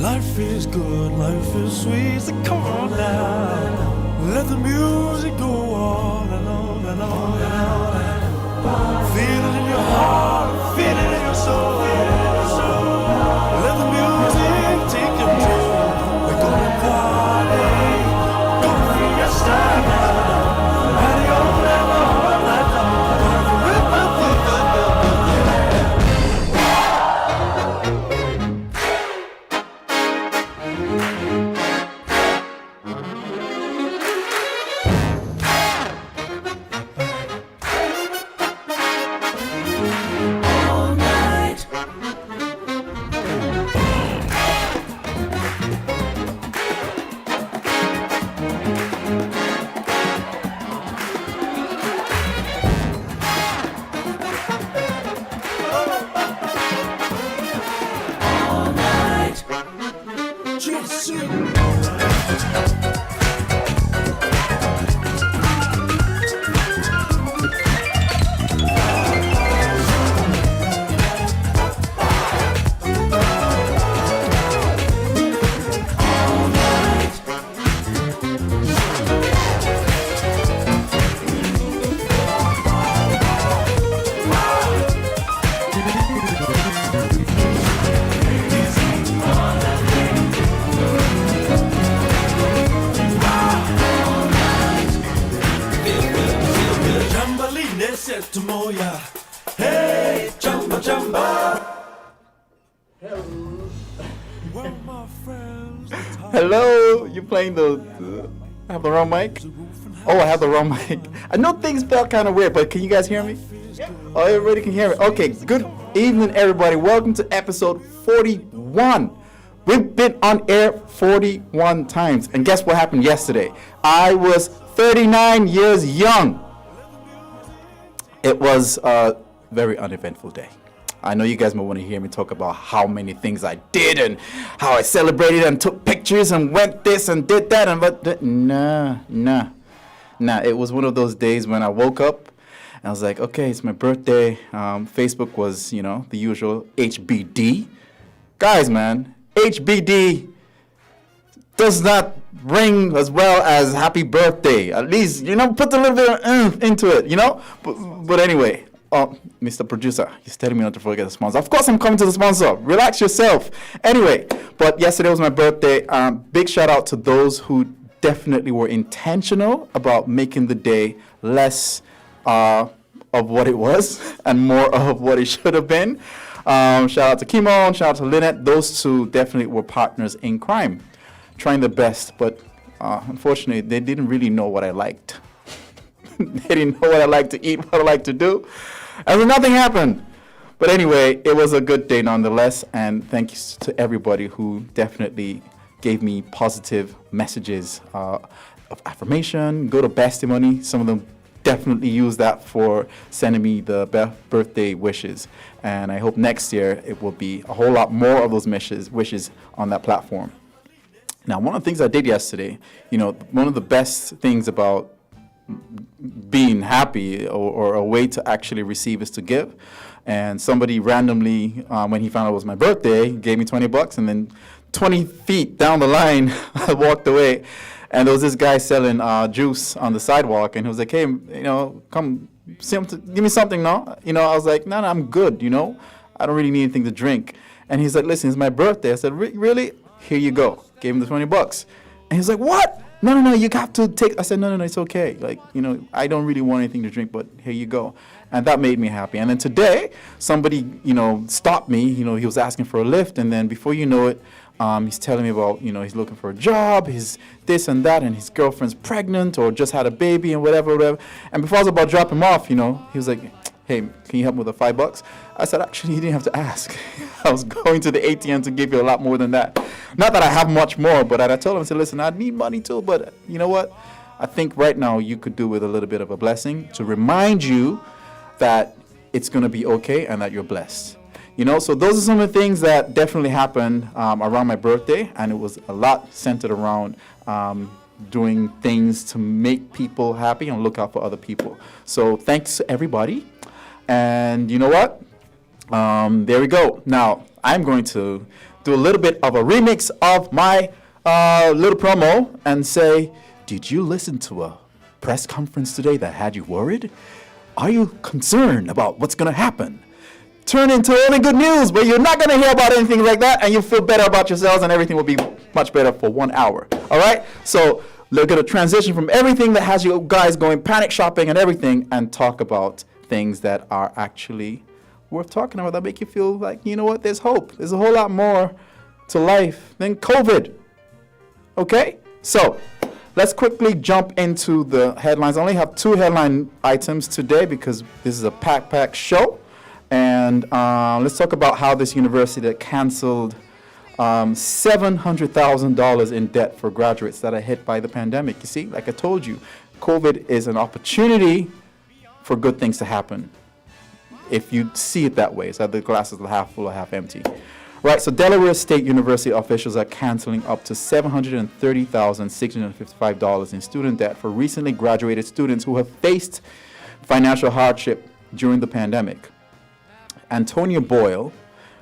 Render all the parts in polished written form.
Life is good, life is sweet, so come on now. Let the music go on and on and on and on. And feel it in your heart, feel it in your soul, feel it in your soul. Let the music take control. We're gonna party, gonna fiesta now. Party all night long, all night long. Hey, jumba jumba. Hello, you playing I have the wrong mic? Oh, I have the wrong mic. I know things felt kind of weird, but can you guys hear me? Oh, everybody can hear me. Okay, good evening, everybody. Welcome to episode 41. We've been on air 41 times, and guess what happened yesterday? I was 39 years young. It was a very uneventful day. I know you guys might want to hear me talk about how many things I did and how I celebrated and took pictures and went this and did that and but nah. It was one of those days when I woke up and I was like, okay, it's my birthday. Facebook was, the usual HBD. Guys, man, HBD does not ring as well as happy birthday. At least, put a little bit of into it, But anyway, Mr. Producer, he's telling me not to forget the sponsor. Of course, I'm coming to the sponsor. Relax yourself. Anyway, but yesterday was my birthday. Big shout out to those who definitely were intentional about making the day less of what it was and more of what it should have been. Shout out to Kimon, shout out to Lynette. Those two definitely were partners in crime, trying their best, but unfortunately, they didn't really know what I liked. They didn't know what I like to eat, what I like to do. And so nothing happened. But anyway, it was a good day nonetheless. And thank you to everybody who definitely gave me positive messages of affirmation, good or testimony. Some of them definitely use that for sending me the birthday wishes. And I hope next year it will be a whole lot more of those wishes on that platform. Now, one of the things I did yesterday, one of the best things about being happy or a way to actually receive is to give. And somebody randomly, when he found out it was my birthday, gave me $20, and then 20 feet down the line, I walked away, and there was this guy selling juice on the sidewalk, and he was like, hey, come, give me something now. I was like, no, I'm good, I don't really need anything to drink. And he's like, listen, it's my birthday. I said, really? Here you go. Gave him the $20. And he's like, what? No, you have to take. I said, no, it's okay. I don't really want anything to drink, but here you go. And that made me happy. And then today, somebody, stopped me. He was asking for a lift. And then before you know it, he's telling me about, he's looking for a job, his this and that, and his girlfriend's pregnant or just had a baby and whatever. And before I was about to drop him off, he was like, hey, can you help me with the $5? I said, actually, you didn't have to ask. I was going to the ATM to give you a lot more than that. Not that I have much more, but I told him, I said, listen, I need money too, but you know what? I think right now you could do with a little bit of a blessing to remind you that it's going to be okay and that you're blessed. So those are some of the things that definitely happened around my birthday, and it was a lot centered around doing things to make people happy and look out for other people. So thanks to everybody. And you know what? There we go. Now, I'm going to do a little bit of a remix of my little promo and say, did you listen to a press conference today that had you worried? Are you concerned about what's going to happen? Turn into only good news, but you're not going to hear about anything like that, and you'll feel better about yourselves, and everything will be much better for 1 hour. All right? So we're going to transition from everything that has you guys going panic shopping and everything, and talk about things that are actually worth talking about, that make you feel like, you know what, there's hope. There's a whole lot more to life than COVID. Okay? So let's quickly jump into the headlines. I only have 2 headline items today because this is a packed show. And let's talk about how this university that canceled $700,000 in debt for graduates that are hit by the pandemic. You see, like I told you, COVID is an opportunity for good things to happen, if you see it that way. So the glass is half full or half empty. Right, so Delaware State University officials are canceling up to $730,655 in student debt for recently graduated students who have faced financial hardship during the pandemic. Antonia Boyle,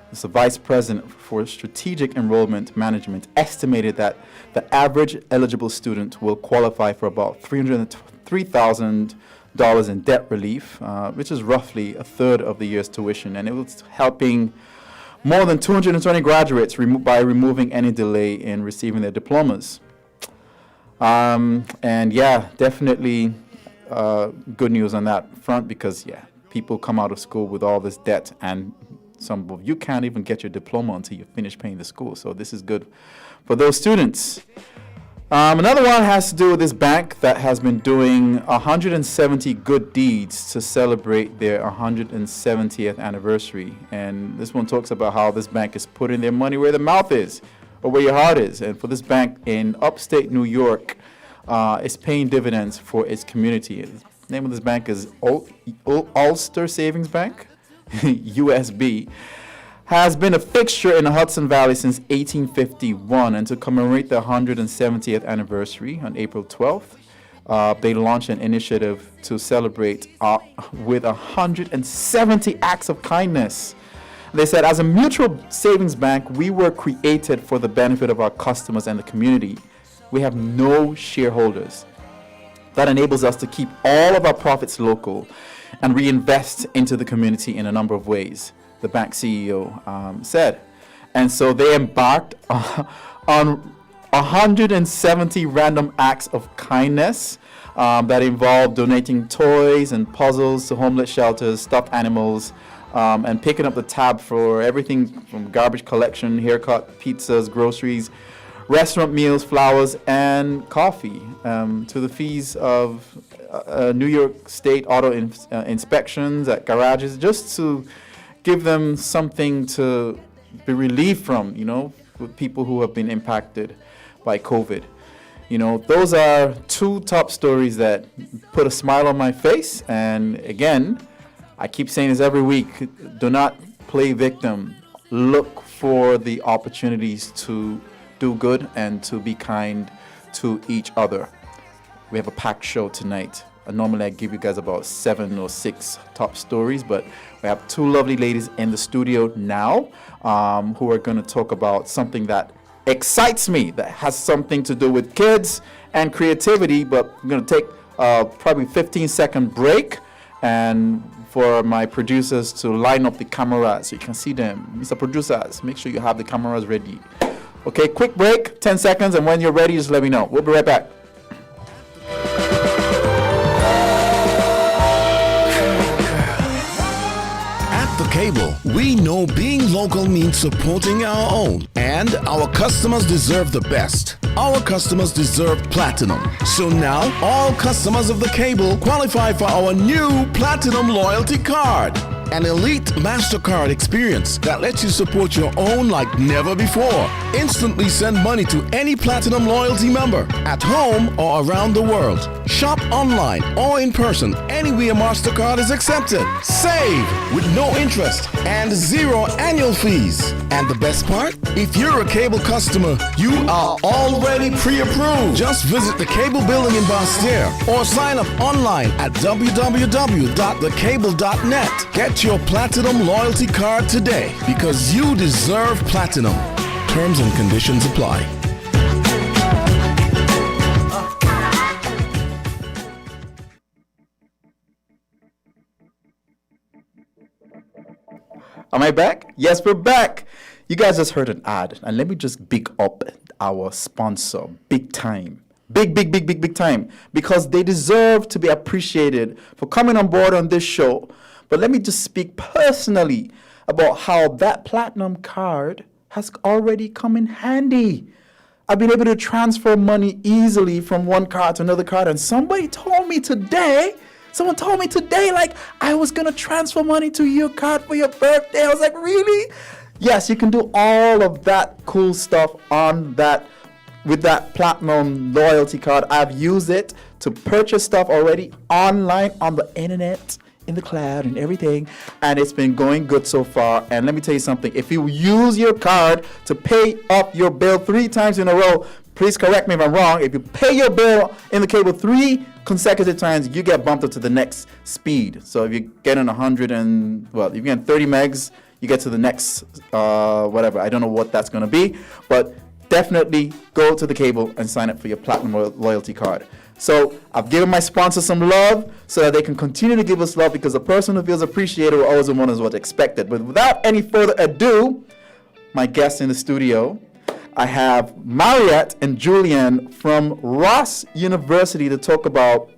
who's the Vice President for Strategic Enrollment Management, estimated that the average eligible student will qualify for about $303,000 in debt relief, which is roughly a third of the year's tuition, and it was helping more than 220 graduates by removing any delay in receiving their diplomas. And yeah, definitely good news on that front, because yeah, people come out of school with all this debt, and some of you can't even get your diploma until you finish paying the school. So this is good for those students. Another one has to do with this bank that has been doing 170 good deeds to celebrate their 170th anniversary. And this one talks about how this bank is putting their money where the mouth is, or where your heart is. And for this bank in upstate New York, it's paying dividends for its community. The name of this bank is Ulster Savings Bank, USB. Has been a fixture in the Hudson Valley since 1851, and to commemorate the 170th anniversary on April 12th, they launched an initiative to celebrate with 170 acts of kindness. They said, as a mutual savings bank, we were created for the benefit of our customers and the community. We have no shareholders. That enables us to keep all of our profits local and reinvest into the community in a number of ways, the bank CEO said. And so they embarked on 170 random acts of kindness that involved donating toys and puzzles to homeless shelters, stuffed animals, and picking up the tab for everything from garbage collection, haircut, pizzas, groceries, restaurant meals, flowers, and coffee, to the fees of New York State auto inspections at garages, just to give them something to be relieved from, you know, with people who have been impacted by COVID. You know, those are 2 top stories that put a smile on my face. And again, I keep saying this every week, do not play victim. Look for the opportunities to do good and to be kind to each other. We have a packed show tonight. Normally I give you guys about 7 or 6 top stories, but we have 2 lovely ladies in the studio now who are going to talk about something that excites me, that has something to do with kids and creativity. But I'm going to take probably 15-second break, and for my producers to line up the cameras so you can see them. Mr. Producers, make sure you have the cameras ready. Okay, quick break, 10 seconds, and when you're ready, just let me know. We'll be right back. Cable, we know being local means supporting our own, and our customers deserve the best. Our customers deserve platinum. So now, all customers of the Cable qualify for our new Platinum Loyalty Card. An elite MasterCard experience that lets you support your own like never before. Instantly send money to any Platinum Loyalty member at home or around the world. Shop online or in person anywhere MasterCard is accepted. Save with no interest and 0 annual fees. And the best part? If you're a Cable customer, you are already pre-approved. Just visit the Cable building in Basse-Terre or sign up online at www.thecable.net. Get your Platinum Loyalty Card today, because you deserve platinum. Terms and conditions apply. Am I back? Yes, we're back. You guys just heard an ad, and let me just big up our sponsor, big time. Big time. Because they deserve to be appreciated for coming on board on this show. But let me just speak personally about how that platinum card has already come in handy. I've been able to transfer money easily from one card to another card, and someone told me today, like, I was going to transfer money to your card for your birthday. I was like, really? Yes, you can do all of that cool stuff on that, with that platinum loyalty card. I've used it to purchase stuff already online on the internet, in the cloud and everything, and it's been going good so far. And let me tell you something, if you use your card to pay up your bill 3 times in a row, please correct me if I'm wrong, if you pay your bill in the cable 3 consecutive times, you get bumped up to the next speed. So if you're getting 100 and, well, if you're getting 30 megs, you get to the next, whatever, I don't know what that's going to be, but definitely go to the cable and sign up for your platinum loyalty card. So I've given my sponsors some love so that they can continue to give us love, because the person who feels appreciated will always want what's expected. But without any further ado, my guests in the studio, I have Mariette and Julian from Ross University to talk about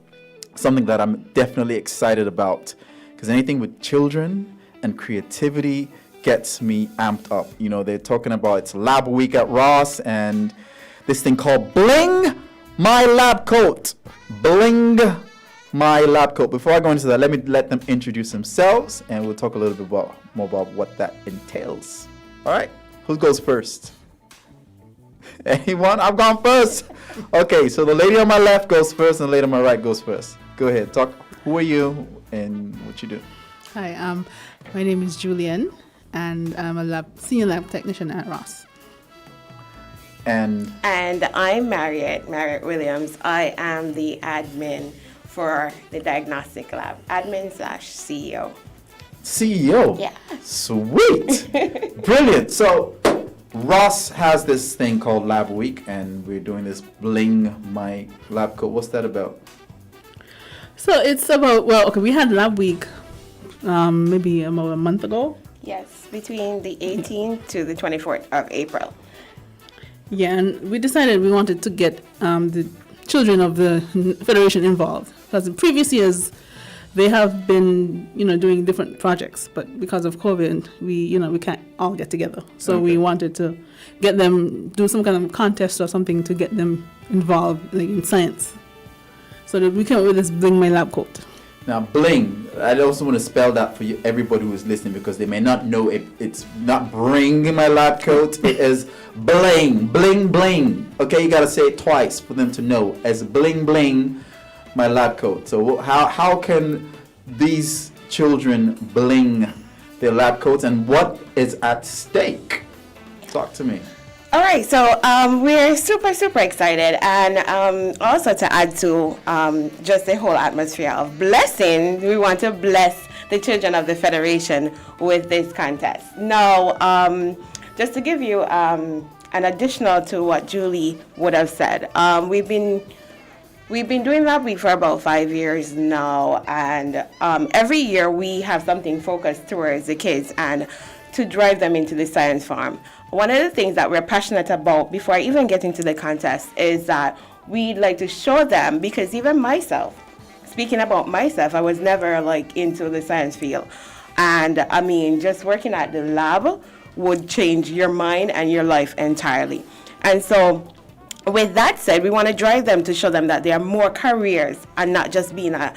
something that I'm definitely excited about, because anything with children and creativity gets me amped up. You know, they're talking about it's lab week at Ross and this thing called Bling My Lab Coat. Bling My Lab Coat. Before I go into that, let me let them introduce themselves, and we'll talk a little bit more about what that entails. All right, who goes first? Anyone? I've gone first. Okay, so the lady on my left goes first, and the lady on my right goes first. Go ahead, talk. Who are you and what you do? Hi, my name is Julian, and I'm a senior lab technician at Ross. And I'm Mariette Williams. I am the admin for the diagnostic lab, admin/CEO. CEO? Yeah. Sweet. Brilliant. So Ross has this thing called Lab Week, and we're doing this Bling My Lab Coat. What's that about? So it's about, we had Lab Week maybe about a month ago. Yes, between the 18th to the 24th of April. Yeah, and we decided we wanted to get the children of the Federation involved, because in previous years they have been, doing different projects, but because of COVID, we can't all get together. So we wanted to get them, do some kind of contest or something to get them involved, like in science. So that we came up with this Bling My Lab Coat. Now, bling, I also want to spell that for you, everybody who is listening, because they may not know it's not bring my lab coat, it is bling, bling, bling. Okay, you got to say it twice for them to know, as bling, bling, my lab coat. So how can these children bling their lab coats, and what is at stake? Talk to me. All right, so we're super excited, and also to add to just the whole atmosphere of blessing, we want to bless the children of the Federation with this contest. Now, just to give you an additional to what Julie would have said, we've been doing Lab Week for about 5 years now, and every year we have something focused towards the kids and to drive them into the science farm. One of the things that we're passionate about before I even get into the contest is that we'd like to show them, because even myself, speaking about myself, I was never into the science field. And I mean, just working at the lab would change your mind and your life entirely. And so with that said, we want to drive them to show them that there are more careers and not just being a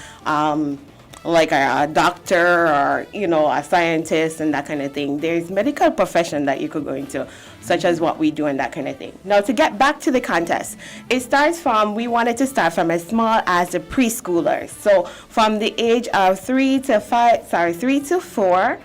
doctor or, a scientist and that kind of thing. There's medical profession that you could go into, such as what we do and that kind of thing. Now, to get back to the contest, we wanted to start from as small as the preschoolers. So from the age of 3 to 4,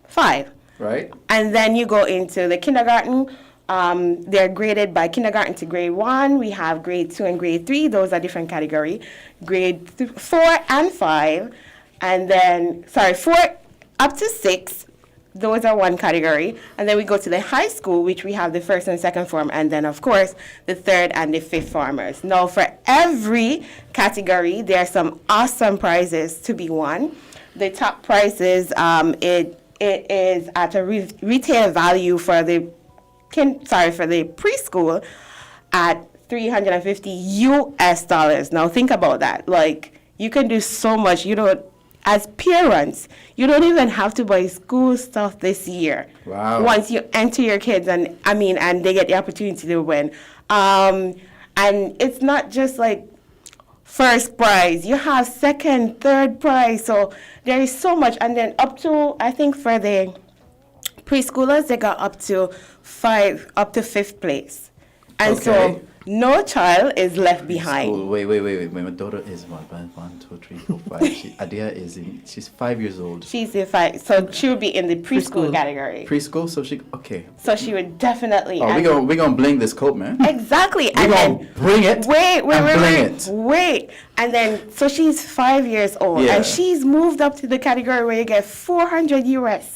5. Right. And then you go into the kindergarten. They're graded by kindergarten to grade 1. We have grade 2 and grade 3. Those are different category. Grade 4 and 5. And then, 4 up to 6. Those are one category. And then we go to the high school, which we have the first and second form, and then, of course, the third and the fifth formers. Now, for every category, there are some awesome prizes to be won. The top prizes, it is at a retail value for the preschool at $350 US. Now, think about that. Like, you can do so much. As parents, you don't even have to buy school stuff this year. Wow. Once you enter your kids and they get the opportunity to win. And it's not just like first prize. You have second, third prize. So there is so much. And then up to, I think for the preschoolers, they got up to fifth place. And so no child is left behind. School. Wait. My daughter is what? 1, 2, 3, 4, 5. Adia she's 5 years old. She's in 5, so she would be in the preschool category. Preschool, so So she would definitely. Oh, we're gonna bling this coat, man. Exactly, We're gonna bring it. Wait, and then so she's 5 years old, Yeah. and she's moved up to the category where you get $400 US.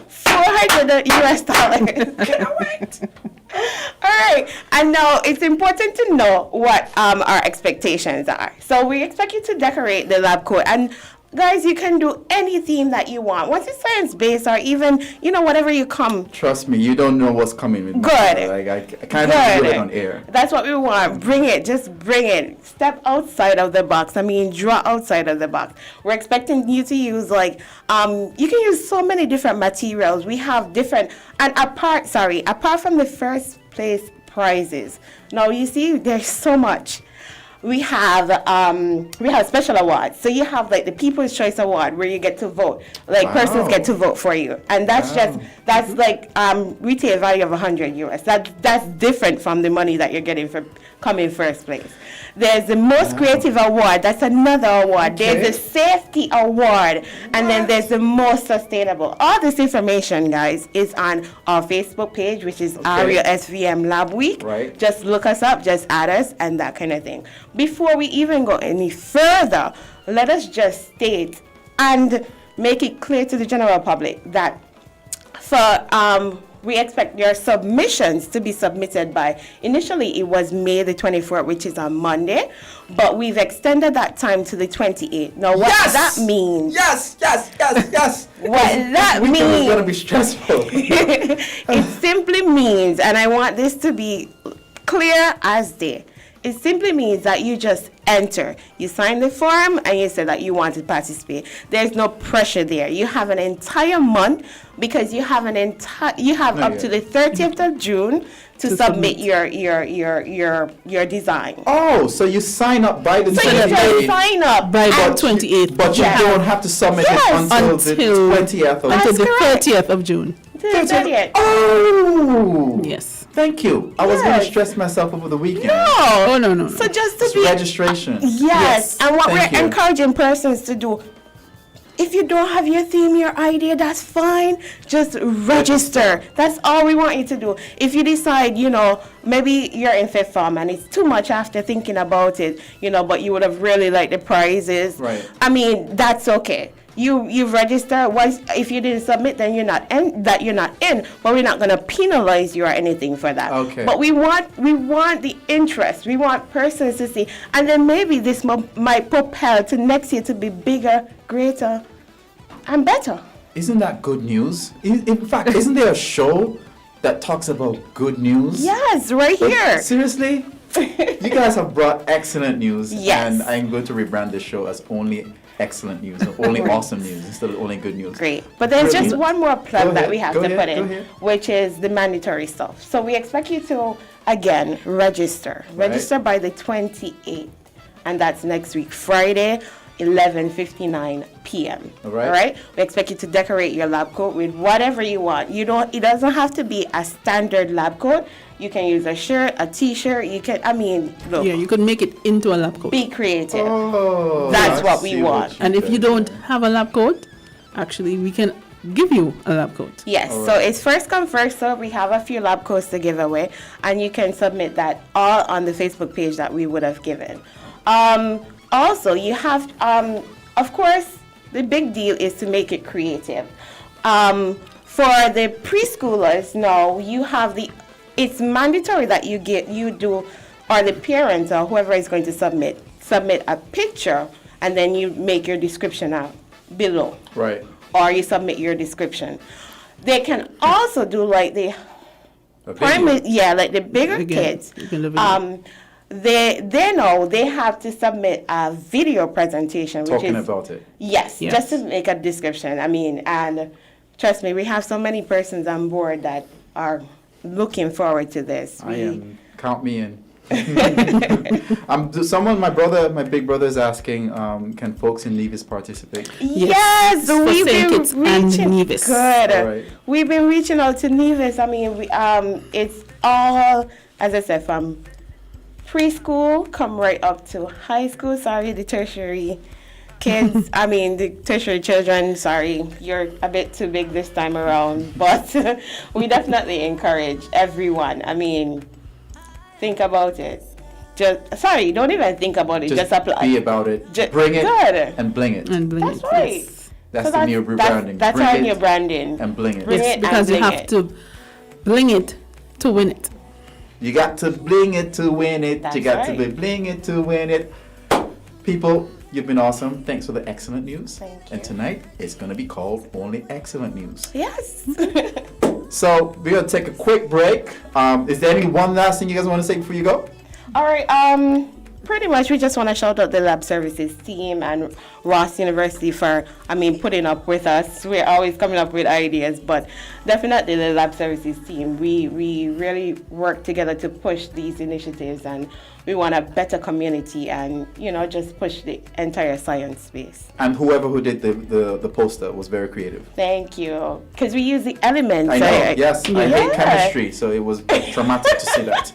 $400 US. Correct. All right, and now it's important to know what our expectations are. So we expect you to decorate the lab coat, and guys, you can do any theme that you want. Once it's science-based, or even whatever you come. Trust me, you don't know what's coming with me. Good. Like I can't even do it on air. That's what we want. Bring it. Just bring it. Step outside of the box. Draw outside of the box. We're expecting you to use you can use so many different materials. We have different, and apart from the first place prizes. Now you see, there's so much. We have special awards. So you have like the People's Choice Award where you get to vote. Persons get to vote for you, and that's retail value of $100 US. That's different from the money that you're getting for coming first place. There's the Most Creative Award. That's another award. Okay. There's the Safety Award, and then there's the Most Sustainable. All this information, guys, is on our Facebook page, which is ARIA SVM Lab Week. Right. Just look us up, just add us, and that kind of thing. Before we even go any further, let us just state and make it clear to the general public that we expect your submissions to be submitted by, initially it was May the 24th, which is on Monday, but we've extended that time to the 28th. Now, what that means... Yes! What that means... It's going to be stressful. It simply means, and I want this to be clear as day, it simply means that you just enter. You sign the form and you say that you want to participate. There's no pressure there. You have an entire month because you have up to the 30th of June to submit your design. Oh, so you sign up by the 28th. So you just sign up by the 28th. But you don't have to submit it until the 20th until the 30th of June. 30th. Oh! Yes. Thank you. I was going to stress myself over the weekend. No. So just to It's be registration. Yes. And what Thank we're you. encouraging persons to do, if you don't have your theme, your idea, that's fine. Just register. That's all we want you to do. If you decide, maybe you're in fifth form and it's too much after thinking about it, but you would have really liked the prizes. Right. That's okay. You've registered. Once, if you didn't submit, then you're not in. But we're not going to penalize you or anything for that. Okay. But we want the interest. We want persons to see, and then maybe this might propel to next year to be bigger, greater, and better. Isn't that good news? In fact, isn't there a show that talks about good news? Yes, right here. Seriously? You guys have brought excellent news. Yes. And I'm going to rebrand this show as only excellent news, or only awesome news instead of only good news. Great. But there's just one more plug that we have to put Go in, ahead. which is the mandatory stuff. So we expect you to, again, register. Register by the 28th. And that's next week, Friday, 11:59 p.m. All right. All right? We expect you to decorate your lab coat with whatever you want. It doesn't have to be a standard lab coat. You can use a shirt, a t-shirt. Look. Yeah, you could make it into a lab coat. Be creative. Oh, That's I what we see want. And if you did don't there. have a lab coat, actually, we can give you a lab coat. Yes, so it's first come, first serve. We have a few lab coats to give away, and you can submit that all on the Facebook page that we would have given. Also, you have, of course, the big deal is to make it creative. For the preschoolers, no, you have it's mandatory that you do, or the parents or whoever is going to submit a picture, and then you make your description out below. Right. Or you submit your description. They can also do like the like the bigger Again, kids. you can do video. They know they have to submit a video presentation, Talking about it. Yes, Yes. just to make a description. I mean, and trust me, we have so many persons on board that are looking forward to this. Count me in. My big brother is asking, can folks in Nevis participate? Yes, For we've St. been Kitts and reaching. Nevis. Good. All right. We've been reaching out to Nevis. I mean, it's all, as I said, from preschool, come right up to high school. Sorry, the tertiary kids. I mean, the tertiary children. Sorry, you're a bit too big this time around. But we definitely encourage everyone. I mean, think about it. Don't even think about it. Just apply. Be about it. Bring it and bling it. And bling That's it, right. yes. That's the new branding. That's Bring our it new branding. and bling it. Bring Yes, it because and you bling have it. to bling it to win it. You got to bling it to win it. That's you got to right. be bling it to win it. People, you've been awesome. Thanks for the excellent news. Thank And you. tonight it's going to be called Only Excellent News. Yes. So we're going to take a quick break. Is there any one last thing you guys want to say before you go? All right. Pretty much, we just want to shout out the Lab Services team and Ross University for, putting up with us. We're always coming up with ideas, but definitely the Lab Services team. We really work together to push these initiatives, and we want a better community and, just push the entire science space. And who did the poster was very creative. Thank you. Because we use the elements. I know, right? yes. I hate chemistry, so it was traumatic to see that.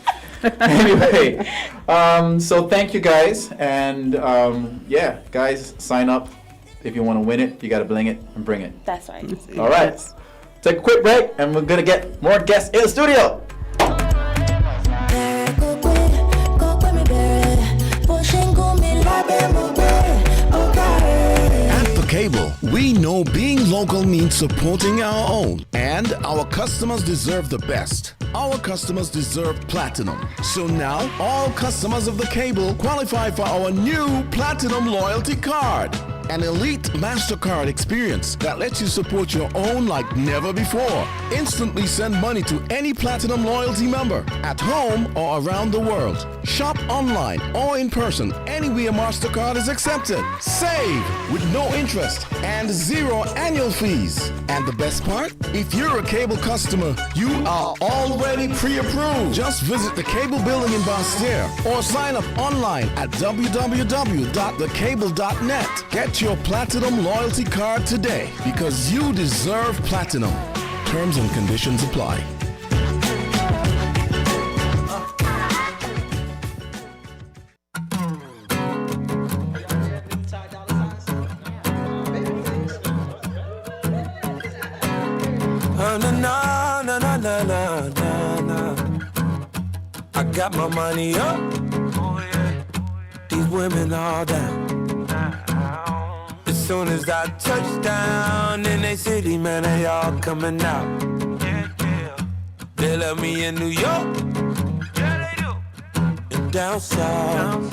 Anyway, so thank you guys, and guys, sign up. If you want to win it, you got to bling it and bring it. That's right. All right, take a quick break, and we're going to get more guests in the studio. At The Cable, we know being local means supporting our own, and our customers deserve the best. Our customers deserve platinum. So now, all customers of The Cable qualify for our new Platinum Loyalty Card. An elite MasterCard experience that lets you support your own like never before. Instantly send money to any Platinum Loyalty member at home or around the world. Shop online or in person anywhere MasterCard is accepted. Save with no interest and 0 annual fees. And the best part? If you're a Cable customer, you are already pre-approved. Just visit the Cable building in Basse-Terre or sign up online at www.thecable.net. Get your Platinum Loyalty Card today because you deserve platinum. Terms and conditions apply. Na, na, na, na, na, na, na. I got my money up. These women all down. As soon as I touch down in they city, man, they all coming out. They love me in New York. And down south.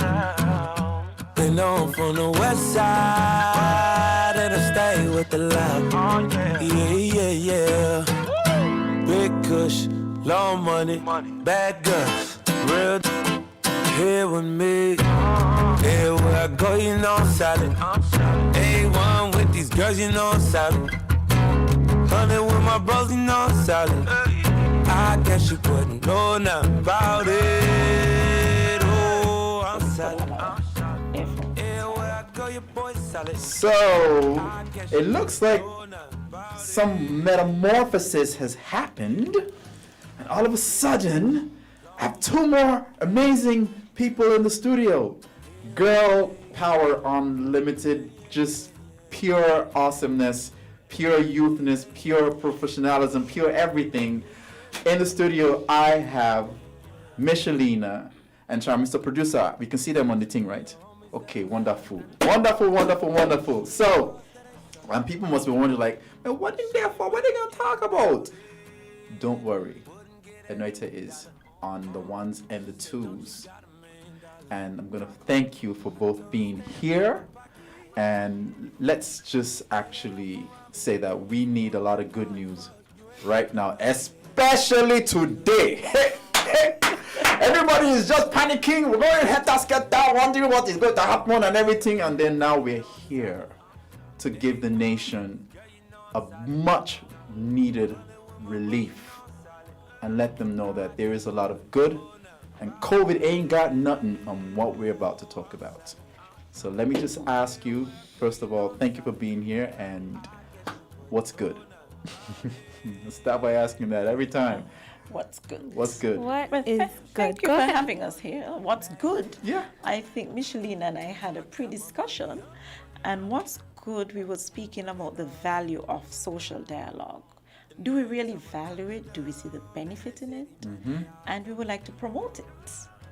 They know I'm from the west side. And I stay with the loud. Yeah. Big kush, long money, bad guns, real here with me. Everywhere I go, you know I'm solid. A1 with these girls, you know I'm solid. 100 with my bros, you know I'm solid. I guess you wouldn't know nothing about it. Oh, I'm solid. Everywhere I go, your boy's solid. So it looks like some metamorphosis has happened, and all of a sudden, I have 2 more amazing people in the studio. Girl Power Unlimited, just pure awesomeness, pure youthness, pure professionalism, pure everything. In the studio, I have Michelina and Mr. Producer. We can see them on the thing, right? Okay, wonderful. So, And people must be wondering, like, "Man, what are they there for? What are they going to talk about?" Don't worry. Anoita is on the ones and the twos. And I'm going to thank you for both being here. And let's just actually say that we need a lot of good news right now, especially today. Everybody is just panicking. We're going to head us get down, wondering what is going to happen and everything. And then now we're here to give the nation a much needed relief and let them know that there is a lot of good and COVID ain't got nothing on what we're about to talk about. So let me just ask you, first of all, thank you for being here, and what's good? Let's start by asking that every time. What's good? What's good? What Well, is thank good? you Go for ahead. having us here. What's good? Yeah. I think Michelina and I had a pre-discussion, and what's good, we were speaking about the value of social dialogue. Do we really value it? Do we see the benefit in it? Mm-hmm. And we would like to promote it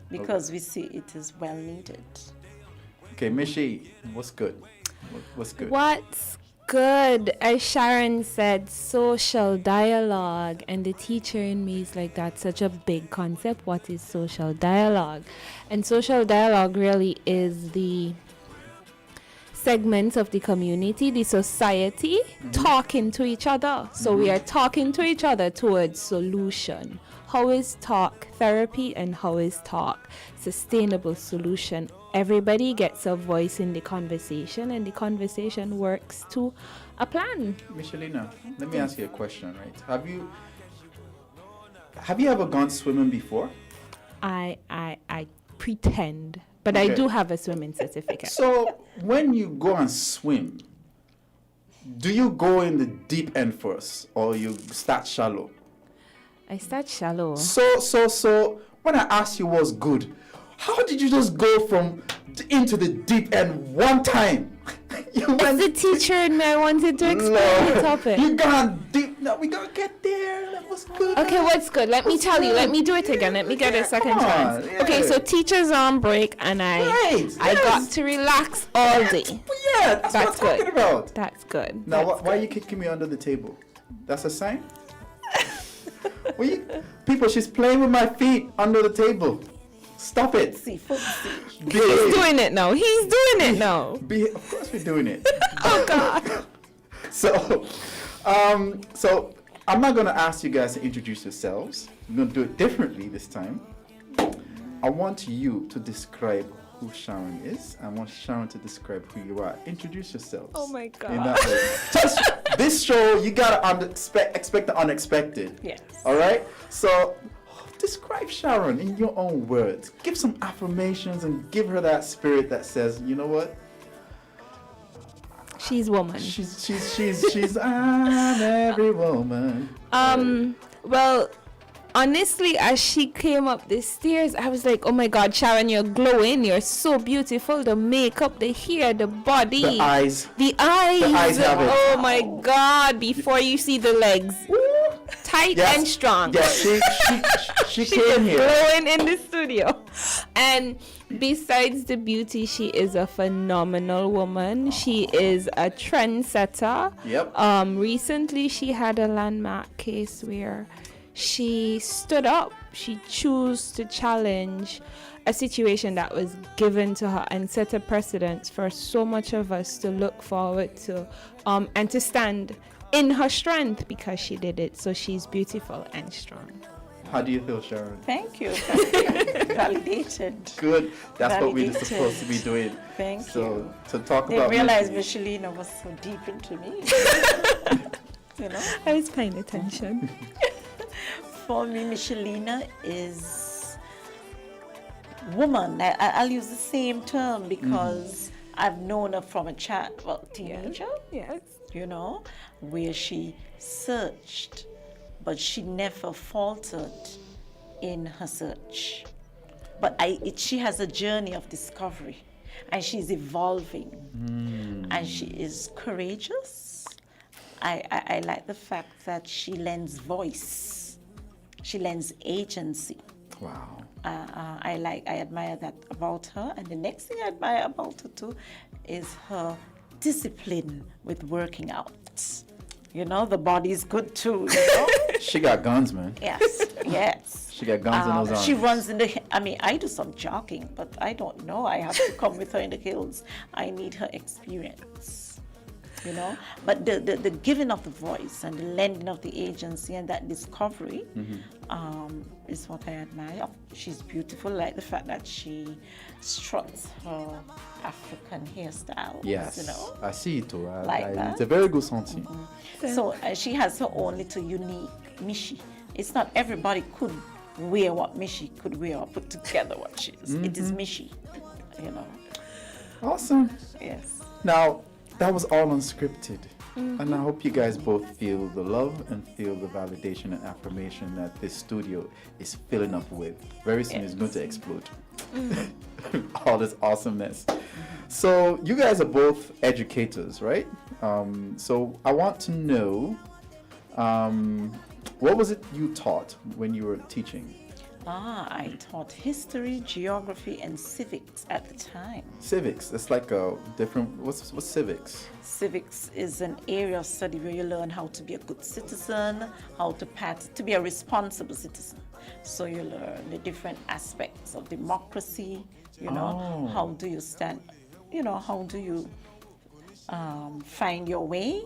because we see it is well needed. Okay, Mishi, what's good? What's good? What's good? As Sharon said, social dialogue. And the teacher in me is like, that's such a big concept. What is social dialogue? And social dialogue really is the segments of the community, the society, talking to each other. So we are talking to each other towards solution. How is talk therapy and how is talk sustainable solution? Everybody gets a voice in the conversation and the conversation works to a plan. Michelina, let me ask you a question, right? Have you ever gone swimming before? I pretend, but Okay. I do have a swimming certificate. So when you go and swim, do you go in the deep end first or you start shallow? I start shallow. So when I asked you what's good, how did you just go from into the deep end one time? You It's the teacher in me. I wanted to explain the topic. You gone deep. No, we gotta get there. That was good. Okay, what's good? Let me tell you. Let me do it again. Let me get a second Come chance. on, Okay, yeah. so teacher's on break and I Right, got yes. to relax all day. But yeah, that's That's what I'm talking good. about. That's good. Now, That's why are you kicking me under the table? That's a sign? People, she's playing with my feet under the table. Stop it. See, footsie. He's doing it now. He's doing it now. Of course we're doing it. Oh God. So I'm not gonna ask you guys to introduce yourselves. I'm gonna do it differently this time. I want you to describe who Sharon is. I want Sharon to describe who you are. Introduce yourselves. Oh my In God. that way. Just this show, you gotta expect the unexpected. Yes. All right. So describe Sharon in your own words. Give some affirmations and give her that spirit that says, you know what? She's woman. She's I'm every woman. Well, honestly, as she came up the stairs, I was like, oh my God, Sharon, you're glowing. You're so beautiful. The makeup, the hair, the body. The eyes. The eyes. The eyes have it. Oh my God, before you see the legs. Tight Yes. and strong. Yes, she She came is here. glowing in the studio. And besides the beauty, she is a phenomenal woman. She is a trendsetter. Yep. Recently she had a landmark case where she stood up. She chose to challenge a situation that was given to her and set a precedent for so much of us to look forward to and to stand in her strength because she did it. So she's beautiful and strong. How do you feel, Sharon? Thank you. Validated. Good. That's what we're Validated. supposed to be doing. Thank So you. to talk Didn't about realize Michi- Michelina was so deep into me. You know, I was paying attention. for me, Michelina is woman. I'll use the same term because I've known her from a teenager. Yes. You know, where she searched, but she never faltered in her search. But she has a journey of discovery, and she's evolving, and she is courageous. I like the fact that she lends voice, she lends agency. Wow. I admire that about her, and the next thing I admire about her too is her discipline with working out. You know, the body is good too. You know? She got guns, man. Yes, yes. She got guns in those arms. She runs in the. I mean, I do some jogging, but I don't know. I have to come with her in the hills. I need her experience. You know, but the giving of the voice and the lending of the agency and that discovery is what I admire. She's beautiful, like the fact that she struts her African hairstyles. Yes, you know, I see it too. Like that. It's a very good sentiment. So she has her own little unique Mishi. It's not everybody could wear what Mishi could wear or put together what she is. It is Mishi, you know. Awesome. Yes. Now, that was all unscripted. And I hope you guys both feel the love and feel the validation and affirmation that this studio is filling up with. Very soon it's going to explode. All this awesomeness. So you guys are both educators, right? So I want to know, what was it you taught when you were teaching? I taught history, geography, and civics at the time. Civics. It's like a different. What's civics? Civics is an area of study where you learn how to be a good citizen, how to be a responsible citizen. So you learn the different aspects of democracy. You know, how do you stand? You know, how do you find your way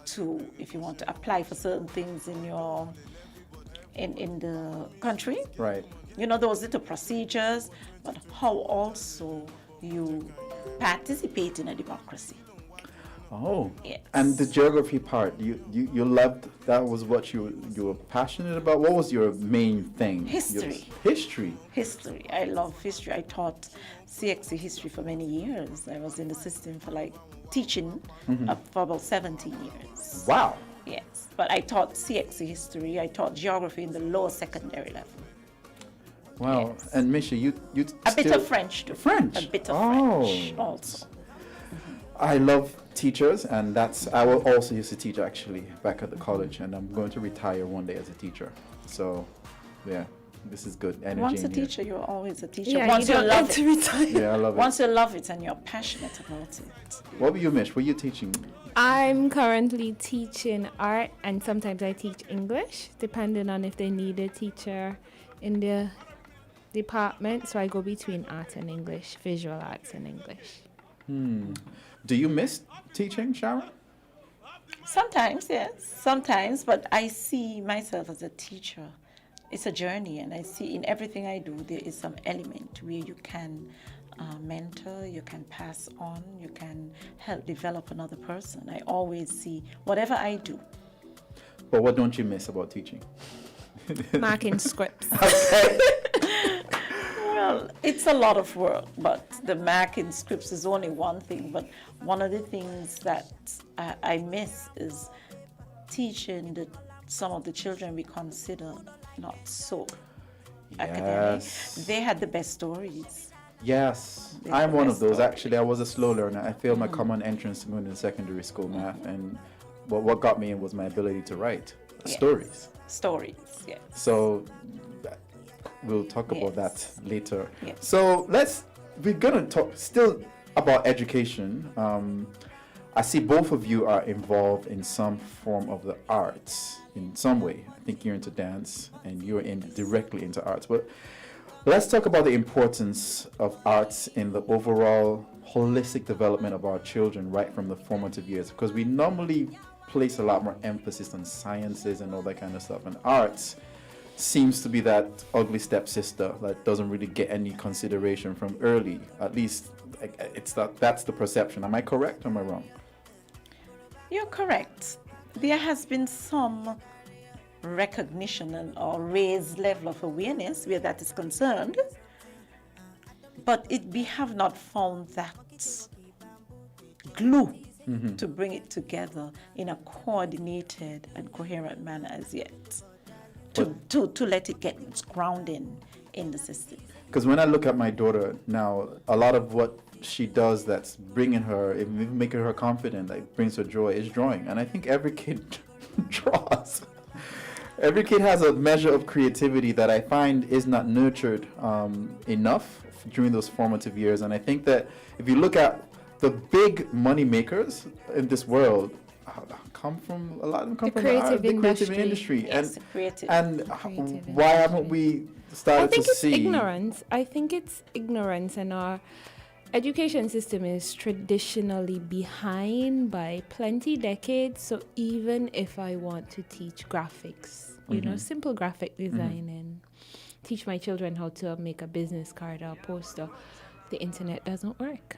to, if you want to apply for certain things in your in the country. Right. You know, those little procedures, but how also you participate in a democracy. Oh. Yes. And the geography part, you loved, that was what you were passionate about? What was your main thing? History. History. History. I love history. I taught CXC history for many years. I was in the system for like teaching for about 17 years. Wow. Yes, but I taught CXC history. I taught geography in the lower secondary level. Wow. Yes. And Misha, you A bit of French too. French? A bit of French also. I love teachers, and I will also used to teach actually back at the college, and I'm going to retire one day as a teacher. So, yeah, this is good energy. Once a in here. teacher, you're always a teacher. Yeah, Once you don't love get to retire. Yeah, I love it. Once you love it and you're passionate about it. What were you, Mish? What were you teaching? I'm currently teaching art, and sometimes I teach English, depending on if they need a teacher in the department. So I go between art and English, visual arts and English. Do you miss teaching, Sharon? Sometimes, yes. Sometimes, but I see myself as a teacher. It's a journey, and I see in everything I do, there is some element where you can mentor, you can pass on, you can help develop another person. I always see whatever I do. But what don't you miss about teaching? Marking scripts. Well, it's a lot of work, but the marking scripts is only one thing. But one of the things that I miss is teaching some of the children we consider not so academic. They had the best stories. Yes, I'm one of those. Actually, I was a slow learner. I failed my common entrance to going into secondary school math, and what got me in was my ability to write stories. Stories, yes. So we'll talk about that later. Yes. So we're gonna talk still about education. I see both of you are involved in some form of the arts in some way. I think you're into dance and you're directly into arts. But let's talk about the importance of arts in the overall holistic development of our children right from the formative years, because we normally place a lot more emphasis on sciences and all that kind of stuff, and arts seems to be that ugly stepsister that doesn't really get any consideration from early. At least that's the perception. Am I correct or am I wrong? You're correct. There has been some recognition or raised level of awareness where that is concerned, but we have not found that glue to bring it together in a coordinated and coherent manner as yet, to let it get its grounding in the system. Because when I look at my daughter now, a lot of what she does that's bringing her, making her confident, like brings her joy, is drawing. And I think every kid draws. Every kid has a measure of creativity that I find is not nurtured enough during those formative years. And I think that if you look at the big money makers in this world come from a lot of them come The from creative the creative industry. industry. Yes, the creative. And Creative why haven't we started I think to it's see? ignorance. I think it's ignorance, and our education system is traditionally behind by plenty decades. So even if I want to teach graphics, simple graphic design, and teach my children how to make a business card or poster, the internet doesn't work.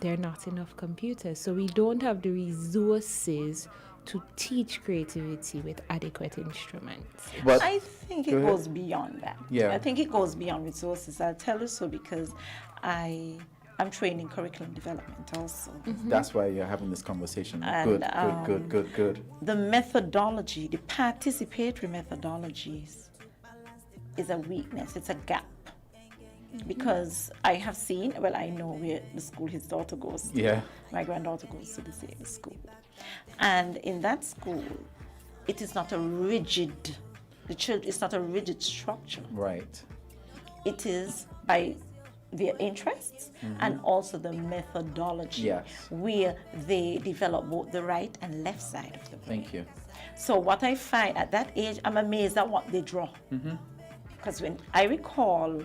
There are not enough computers, so we don't have the resources to teach creativity with adequate instruments. But I think it Go ahead. goes beyond that. Yeah. I think it goes beyond resources. I'll tell you so because I'm trained in curriculum development also. that's why you're having this conversation. And, Good. The methodology, the participatory methodologies is a weakness, it's a gap. Because I have seen, well, I know where the school his daughter goes to. Yeah. My granddaughter goes to the same school. And in that school, it is not a rigid, it's not a rigid structure. Right. It is by their interests and also the methodology Yes. where they develop both the right and left side of the brain. Thank you. So what I find at that age, I'm amazed at what they draw. Because when I recall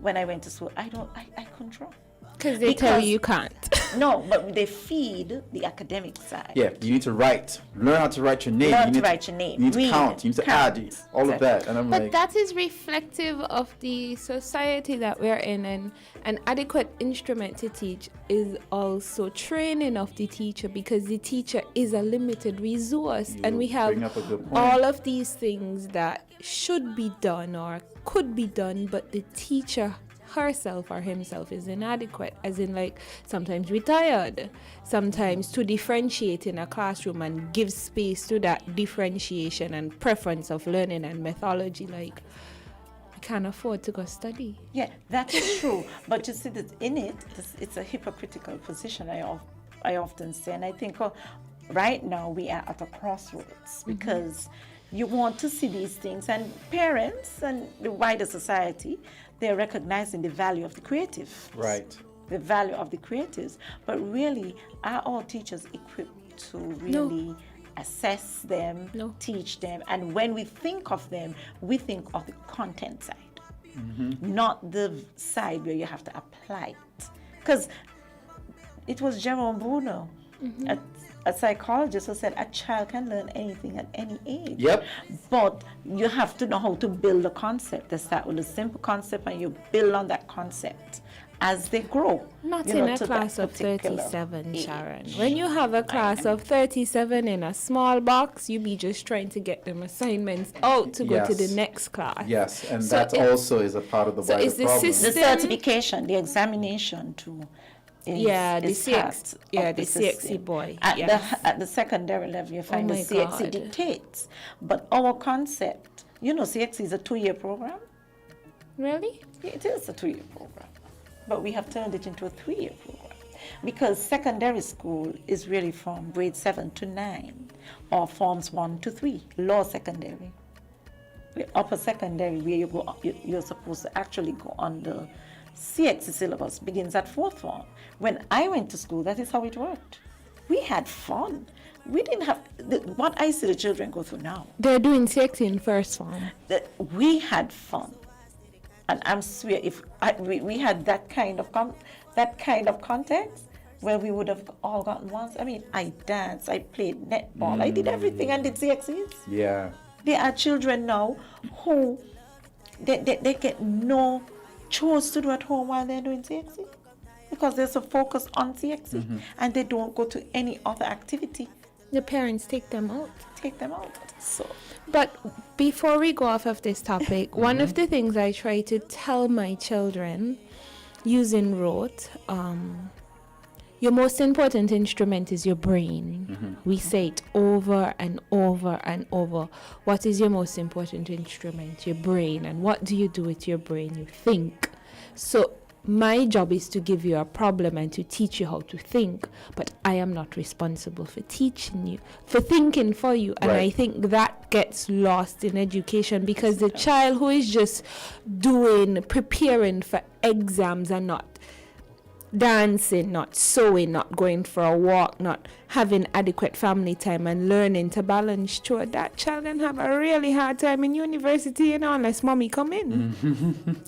when I went to school, I couldn't draw. Because they tell Because- you can't. No, but they feed the academic side. Yeah, you need to write. Learn how to write your name. Learn you to need write your name. You need to Read, count. You need to count. add all of that. And I'm But like, that is reflective of the society that we're in, and an adequate instrument to teach is also training of the teacher, because the teacher is a limited resource, and we have bring up a good point. all of these things that should be done or could be done, but the teacher herself or himself is inadequate, as in, like, sometimes we're tired, sometimes to differentiate in a classroom and give space to that differentiation and preference of learning and methodology, like, we can't afford to go study. Yeah, that is true. But you see that in it, it's a hypocritical position, I often say. And I think right now we are at a crossroads because you want to see these things, and parents and the wider society, they're recognizing the value of the creative. right. The value of the creatives. But really, are all teachers equipped to really assess them, teach them? And when we think of them, we think of the content side, not the side where you have to apply it. Because it was Jerome Bruno, a psychologist, who said a child can learn anything at any age. Yep. But you have to know how to build a concept. They start with a simple concept and you build on that concept as they grow. Not you in know, a to that class of particular 37, age. Sharon. When you have a class of 37 in a small box, you be just trying to get them assignments out to go to the Yes. next class. Yes, and So that it's- also is a part of the so wider it's the problem. The system- certification, the examination too. Yeah, the is CX, part yeah, of the system. CXC boy. At, Yes. at the secondary level, you find the my CXC God. dictates. But our concept, CXC is a 2-year program. Really? It is a 2-year program, but we have turned it into a 3-year program because secondary school is really from grade 7 to 9 or forms 1 to 3, lower secondary. The upper secondary, where you go, you're supposed to actually go on the CXC syllabus, begins at 4th form. When I went to school, that is how it worked. We had fun. We didn't have what I see the children go through now. They're doing CXC in first form. We had fun. And I'm swear, if we had that kind of context where we would have all gotten once. I mean, I danced, I played netball, I did everything and did CXCs. Yeah. There are children now who they get no chores to do at home while they're doing CXC because they're so focused on CXC and they don't go to any other activity. The parents take them out. Take them out. So But before we go off of this topic, one of the things I try to tell my children using rote, your most important instrument is your brain. We say it over and over and over. What is your most important instrument? Your brain. And what do you do with your brain? You think. So my job is to give you a problem and to teach you how to think, but I am not responsible for teaching you, for thinking for you. And I Right. think that gets lost in education because the child who is just preparing for exams and not dancing, not sewing, not going for a walk, not having adequate family time and learning to balance through, that child can have a really hard time in university, unless mommy come in.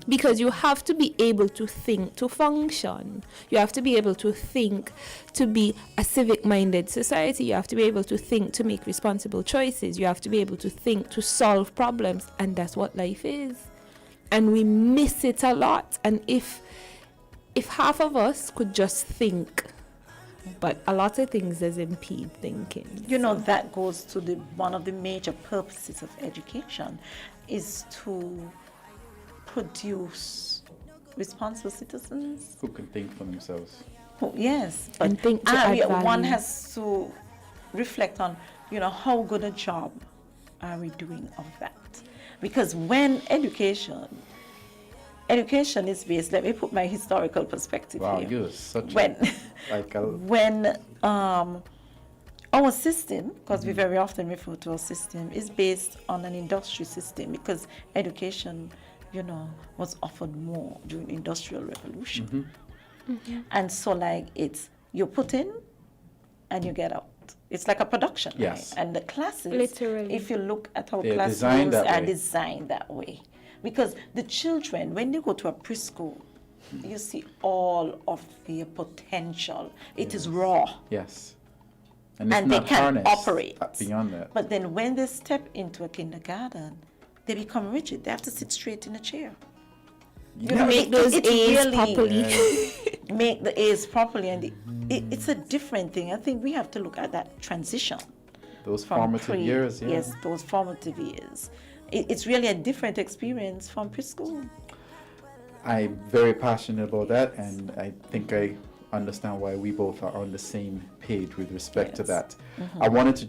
Because you have to be able to think to function. You have to be able to think to be a civic-minded society. You have to be able to think to make responsible choices. You have to be able to think to solve problems, and that's what life is. And we miss it a lot. And if half of us could just think, but a lot of things does impede thinking. That goes to one of the major purposes of education is to produce responsible citizens. Who can think for themselves. Yes, but And think to add one value. has to reflect on, how good a job are we doing of that? Because when education is based, let me put my historical perspective Wow, here. you're such When a our system, because we very often refer to our system, is based on an industry system, because education, was offered more during the Industrial Revolution. And so it's you put in and you get out. It's like a production line. Yes. And the classes, Literally. if you look at our They're classrooms, designed that are way. designed that way. Because the children, when they go to a preschool, you see all of their potential. It is raw. yes. And, it's And they not can harnessed operate. beyond that. But then when they step into a kindergarten, they become rigid. They have to sit straight in a chair. Make those A's properly. Make the A's properly, and it's a different thing. I think we have to look at that transition. Those from formative years, yeah. Yes, those formative years. It's really a different experience from preschool. I'm very passionate about that, and I think I understand why we both are on the same page with respect to Yes. that. I wanted to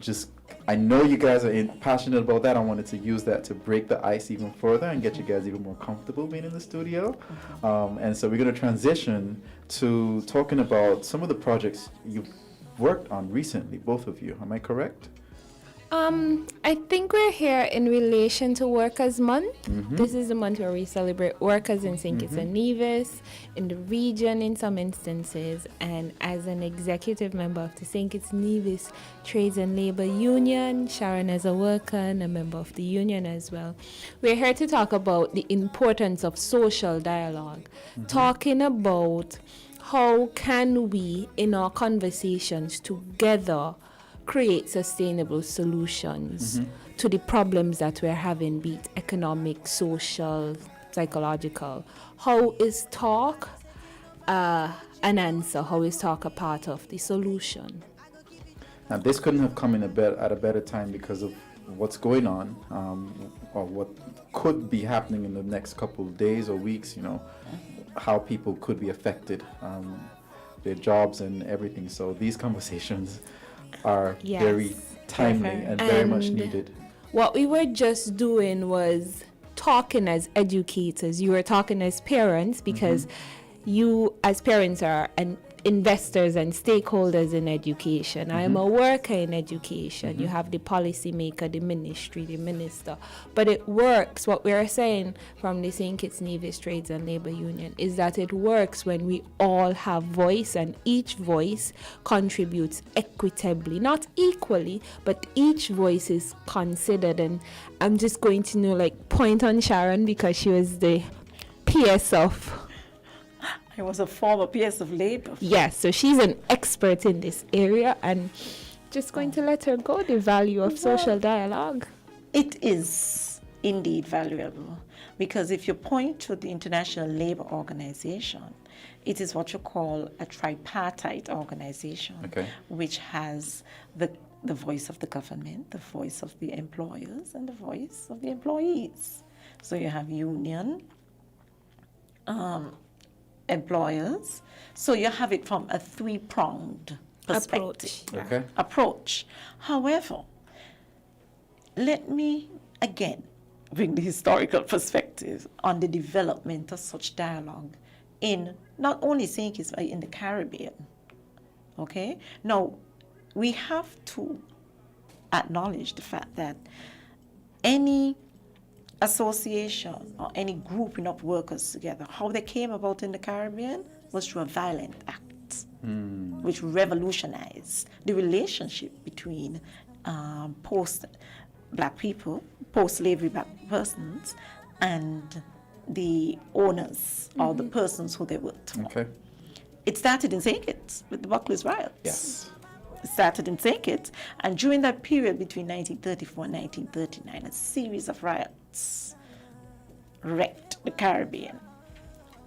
I know you guys are passionate about that. I wanted to use that to break the ice even further and get you guys even more comfortable being in the studio. And so we're going to transition to talking about some of the projects you've worked on recently, both of you. Am I correct? I think we're here in relation to Workers' Month. This is the month where we celebrate workers in St. Kitts and Nevis, in the region in some instances, and as an executive member of the St. Kitts Nevis Trades and Labor Union, Sharon as a worker and a member of the union as well. We're here to talk about the importance of social dialogue, talking about how can we, in our conversations together, create sustainable solutions to the problems that we're having, be it economic, social, psychological. How is talk an answer? How is talk a part of the solution? Now, this couldn't have come in at a better time because of what's going on, or what could be happening in the next couple of days or weeks, how people could be affected, their jobs and everything. So these conversations are Yes. very timely and very much And needed. What we were just doing was talking as educators. You were talking as parents because you as parents are investors and stakeholders in education. I am a worker in education. You have the policymaker, the ministry, the minister. But it works. What we are saying from the St. Kitts Nevis Trades and Labor Union is that it works when we all have voice, and each voice contributes equitably, not equally, but each voice is considered. And I'm just going to point on Sharon because she was the PS of. I was a former PS of labor. Yes, so she's an expert in this area, and just going to let her go, the value of social dialogue. It is indeed valuable, because if you point to the International Labour Organization, it is what you call a tripartite organization, which has the voice of the government, the voice of the employers, and the voice of the employees. So you have union, employers. So you have it from a three-pronged perspective. Approach. However, let me again bring the historical perspective on the development of such dialogue in not only St. Kitts, but in the Caribbean. Okay? Now, we have to acknowledge the fact that any association or any grouping of workers together, how they came about in the Caribbean, was through a violent act, which revolutionized the relationship between post-black people, post-slavery black persons, and the owners or the persons who they worked for. Okay. It started in St. Kitts with the Buckley's riots. Yes. It started in St. Kitts, and during that period between 1934 and 1939, a series of riots wrecked the Caribbean,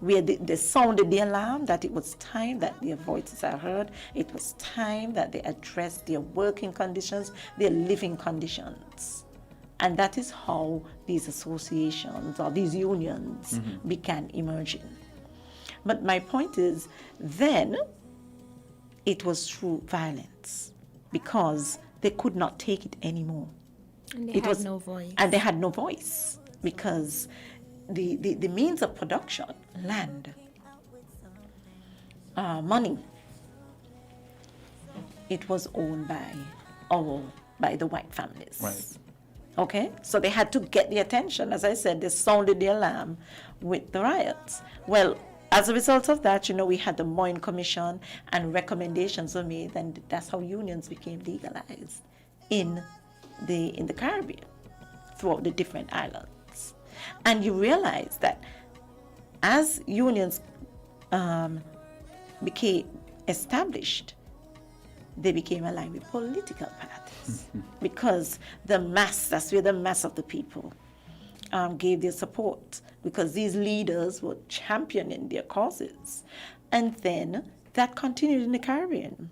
where they sounded the alarm that it was time that their voices are heard. It was time that they addressed their working conditions, their living conditions. And that is how these associations or these unions began emerging. But my point is, then it was through violence because they could not take it anymore. And they It had was- no voice. And they had no voice because the means of production, land, money, it was owned by the white families. Right. Okay, so they had to get the attention. As I said, they sounded the alarm with the riots. Well, as a result of that, we had the Moyne Commission, and recommendations were made, and that's how unions became legalized in the Caribbean, throughout the different islands. And you realize that as unions became established, they became aligned with political parties because that's where the mass of the people gave their support, because these leaders were championing their causes. And then that continued in the Caribbean.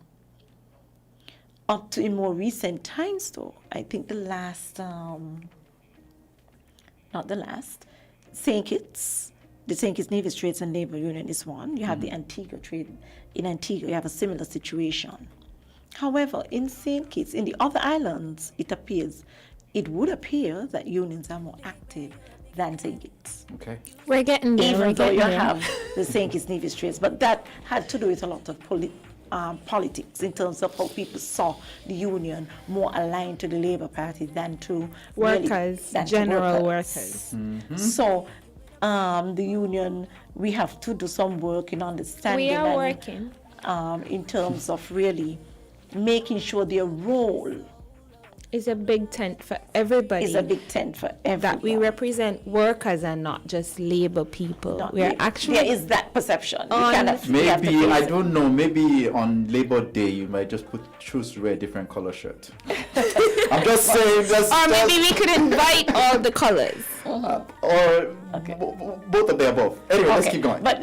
Up to in more recent times, though, I think St. Kitts, the St. Kitts Nevis Trades and Labor Union is one. You have the Antigua trade. In Antigua, you have a similar situation. However, in St. Kitts, in the other islands, it would appear that unions are more active than St. Kitts. Okay. We're getting there. Even we're though getting you there. have the St. Kitts Nevis Trades, but that had to do with a lot of politics in terms of how people saw the union more aligned to the Labour Party than to Workers, than to general workers. workers. So the union, we have to do some work in understanding. We are and, working. in terms of really making sure their role It's a big tent for everybody. is a big tent for everyone. that we represent workers and not just labor people. Not We are really. actually there is that perception. You on- cannot- we have to Maybe, face I it. don't know, maybe on Labor Day you might just choose to wear a different color shirt. I'm just saying, or maybe we could invite all the colors. or both of the above. Anyway, let's Okay, keep going. But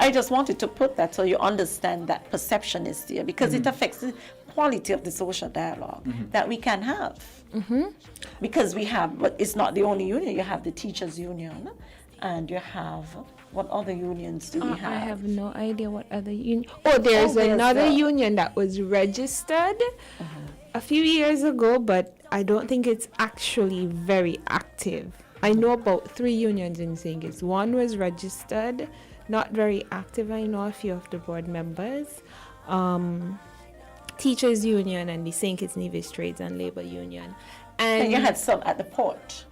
I just wanted to put that so you understand that perception is there, because it affects the quality of the social dialogue that we can have. Because we have, but it's not the only union. You have the teachers union, and you have, what other unions do we have? I have no idea what other union. Oh, there's there's another the- union that was registered a few years ago, but I don't think it's actually very active. I know about 3 unions in St. Kitts. One was registered, not very active. I know a few of the board members. Teachers Union and the St. Kitts Nevis Trades and Labor Union. And you had some at the port,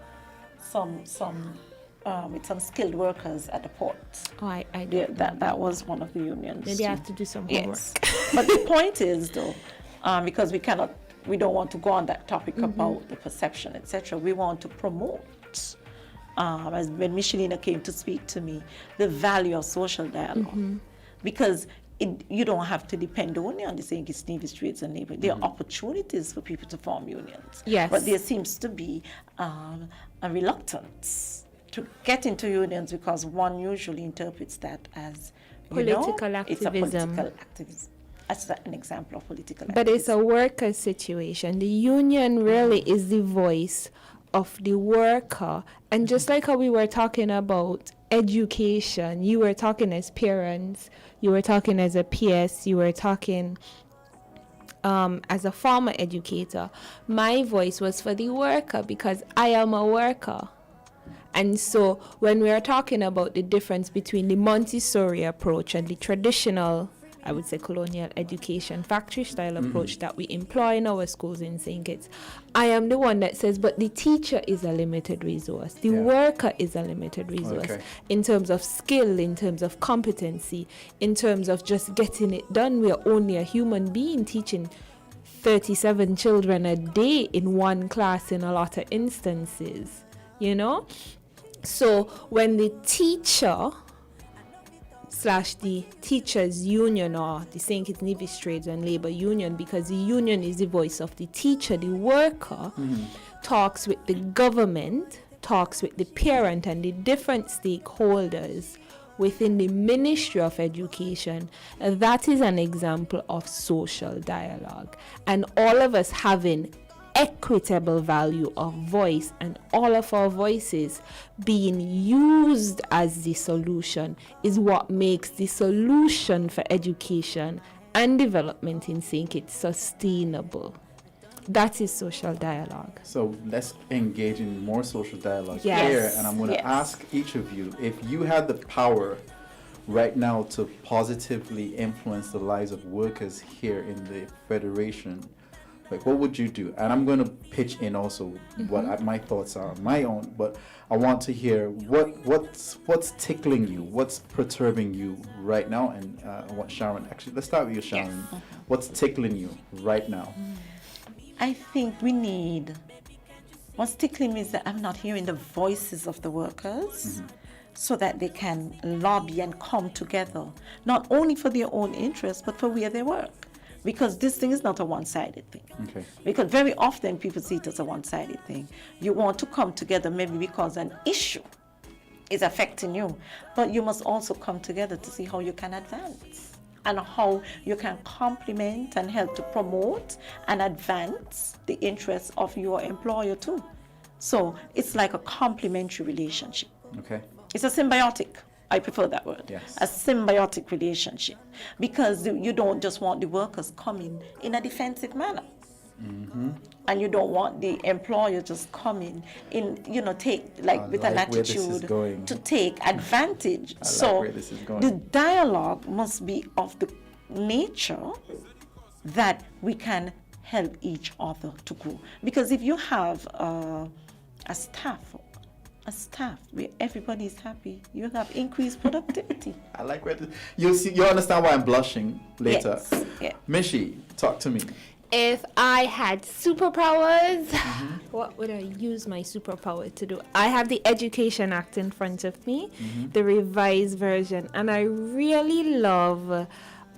some with some skilled workers at the port. Oh, I Yeah, don't that was one of the unions. Maybe I too. have to do some homework. Yes, but the point is though, because we don't want to go on that topic about the perception, etc. We want to promote, as when Michelina came to speak to me, the value of social dialogue, because you don't have to depend only on the St. Kitts Nevis Trades and Labor. There are opportunities for people to form unions. Yes. But there seems to be a reluctance to get into unions because one usually interprets that as Political it's a activism. political activism. That's an example of political But it's a worker situation. The union really is the voice of the worker. And just like how we were talking about education, you were talking as parents, you were talking as a PS, you were talking as a former educator. My voice was for the worker because I am a worker. And so when we are talking about the difference between the Montessori approach and the traditional I would say, colonial education, factory style approach that we employ in our schools in St. Kitts. I am the one that says, but the teacher is a limited resource. The worker is a limited resource in terms of skill, in terms of competency, in terms of just getting it done. We are only a human being teaching 37 children a day in one class in a lot of instances, you know? So when the teacher / the teachers union, or the St. Kitts Nevis Trades and Labor Union, because the union is the voice of the teacher, the worker, talks with the government, talks with the parent and the different stakeholders within the Ministry of Education, that is an example of social dialogue. And all of us having equitable value of voice, and all of our voices being used as the solution, is what makes the solution for education and development in St. Kitts sustainable. That is social dialogue. So let's engage in more social dialogue Yes. here. And I'm going to ask each of you, if you had the power right now to positively influence the lives of workers here in the Federation, like, what would you do? And I'm going to pitch in also what my thoughts are on my own, but I want to hear what's tickling you, what's perturbing you right now, and I want Sharon, actually, let's start with you, Sharon. What's tickling you right now? I think what's tickling me is that I'm not hearing the voices of the workers so that they can lobby and come together, not only for their own interests, but for where they work. Because this thing is not a one-sided thing. Okay. Because very often people see it as a one-sided thing. You want to come together maybe because an issue is affecting you, but you must also come together to see how you can advance and how you can complement and help to promote and advance the interests of your employer too. So it's like a complementary relationship. Okay. It's a symbiotic. I prefer that word. Yes. A symbiotic relationship, because you don't just want the workers coming in a defensive manner. And you don't want the employer just coming in, with an attitude to take advantage. So where this is going. the dialogue must be of the nature that we can help each other to grow. Because if you have a staff where everybody is happy, you have increased productivity. I like where you understand why I'm blushing later. Yes. Yeah. Mishi, talk to me. If I had superpowers, what would I use my superpower to do? I have the Education Act in front of me, the revised version, and I really love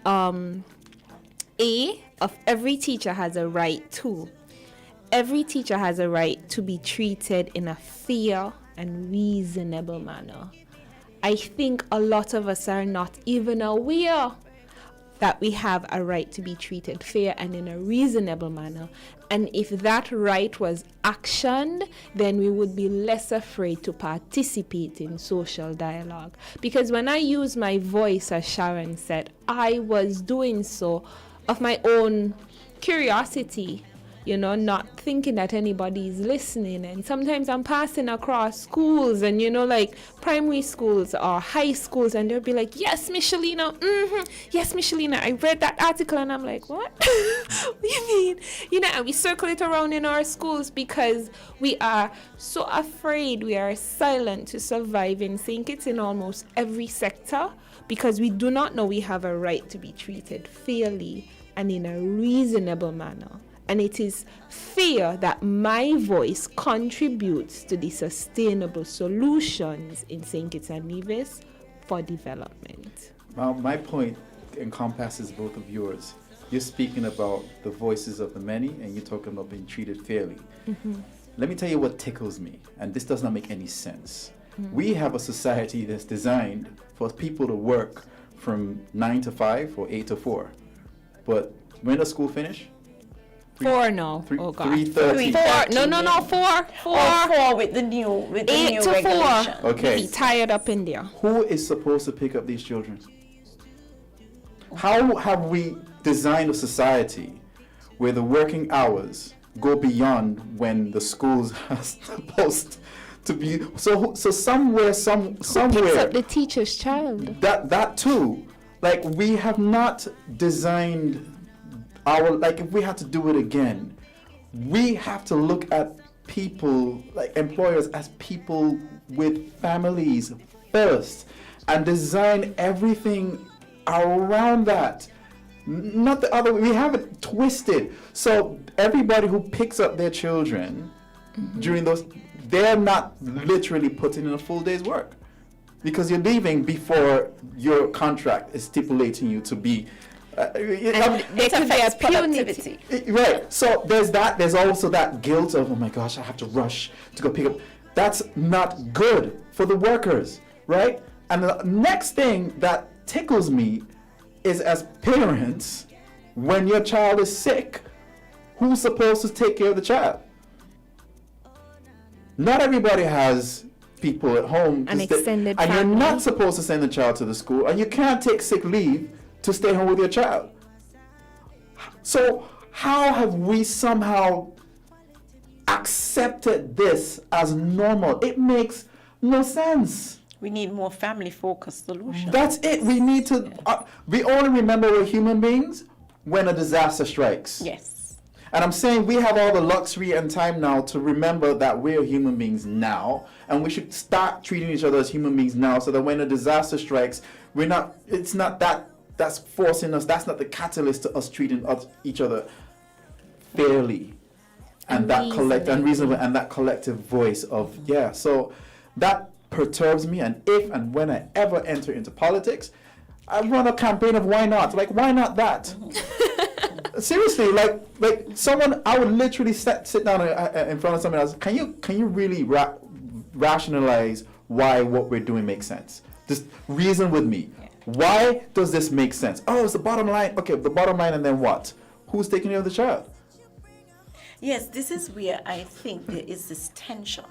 of every teacher has a right to. Every teacher has a right to be treated in a fair and reasonable manner. I think a lot of us are not even aware that we have a right to be treated fair and in a reasonable manner. And if that right was actioned, then we would be less afraid to participate in social dialogue. Because when I use my voice, as Sharon said, I was doing so of my own curiosity, not thinking that anybody is listening. And sometimes I'm passing across schools and, like primary schools or high schools, and they'll be like, yes, Michelina, yes, Michelina, I read that article. And I'm like, what? What do you mean? And we circle it around in our schools because we are so afraid we are silent to survive in St. Kitts in almost every sector, because we do not know we have a right to be treated fairly and in a reasonable manner. And it is fair that my voice contributes to the sustainable solutions in St. Kitts and Nevis for development. Well, my point encompasses both of yours. You're speaking about the voices of the many, and you're talking about being treated fairly. Let me tell you what tickles me, and this does not make any sense. We have a society that's designed for people to work from 9 to 5 or 8 to 4. But when does school finish? 4 now. Oh God. 3:30. 4. No. 4. 4 with the new 8 to regulation. 4. Okay. Be tired up in there. Who is supposed to pick up these children? How have we designed a society where the working hours go beyond when the schools are supposed to be? So somewhere, Picks up the teacher's child. that too. like we have not designed our, like if we had to do it again, we have to look at people, like employers, as people with families first and design everything around that. Not the other way. We have it twisted. So everybody who picks up their children during those, they're not literally putting in a full day's work because you're leaving before your contract is stipulating you to be. It affects productivity. Right. So there's that. There's also that guilt of, oh my gosh, I have to rush to go pick up. That's not good for the workers, right? And the next thing that tickles me is, as parents, when your child is sick, who's supposed to take care of the child? Not everybody has people at home to An stay, extended and you're family. not supposed to send the child to the school, and you can't take sick leave to stay home with your child. So how have we somehow accepted this as normal? It makes no sense. We need more family-focused solutions. That's it. We need to. We only remember we're human beings when a disaster strikes. Yes. And I'm saying we have all the luxury and time now to remember that we're human beings now, and we should start treating each other as human beings now, so that when a disaster strikes, we're not. It's not that that's forcing us. That's not the catalyst to us treating each other fairly, and that reasonable, and that collective voice of So that perturbs me, and if and when I ever enter into politics, I run a campaign of why not? Like, why not that? Seriously, like someone, I would literally sit down in front of someone else. Can you really rationalize why what we're doing makes sense? Just reason with me. Why does this make sense? Oh, it's the bottom line. Okay, the bottom line, and then what? Who's taking care of the child? Yes, this is where I think there is this tension.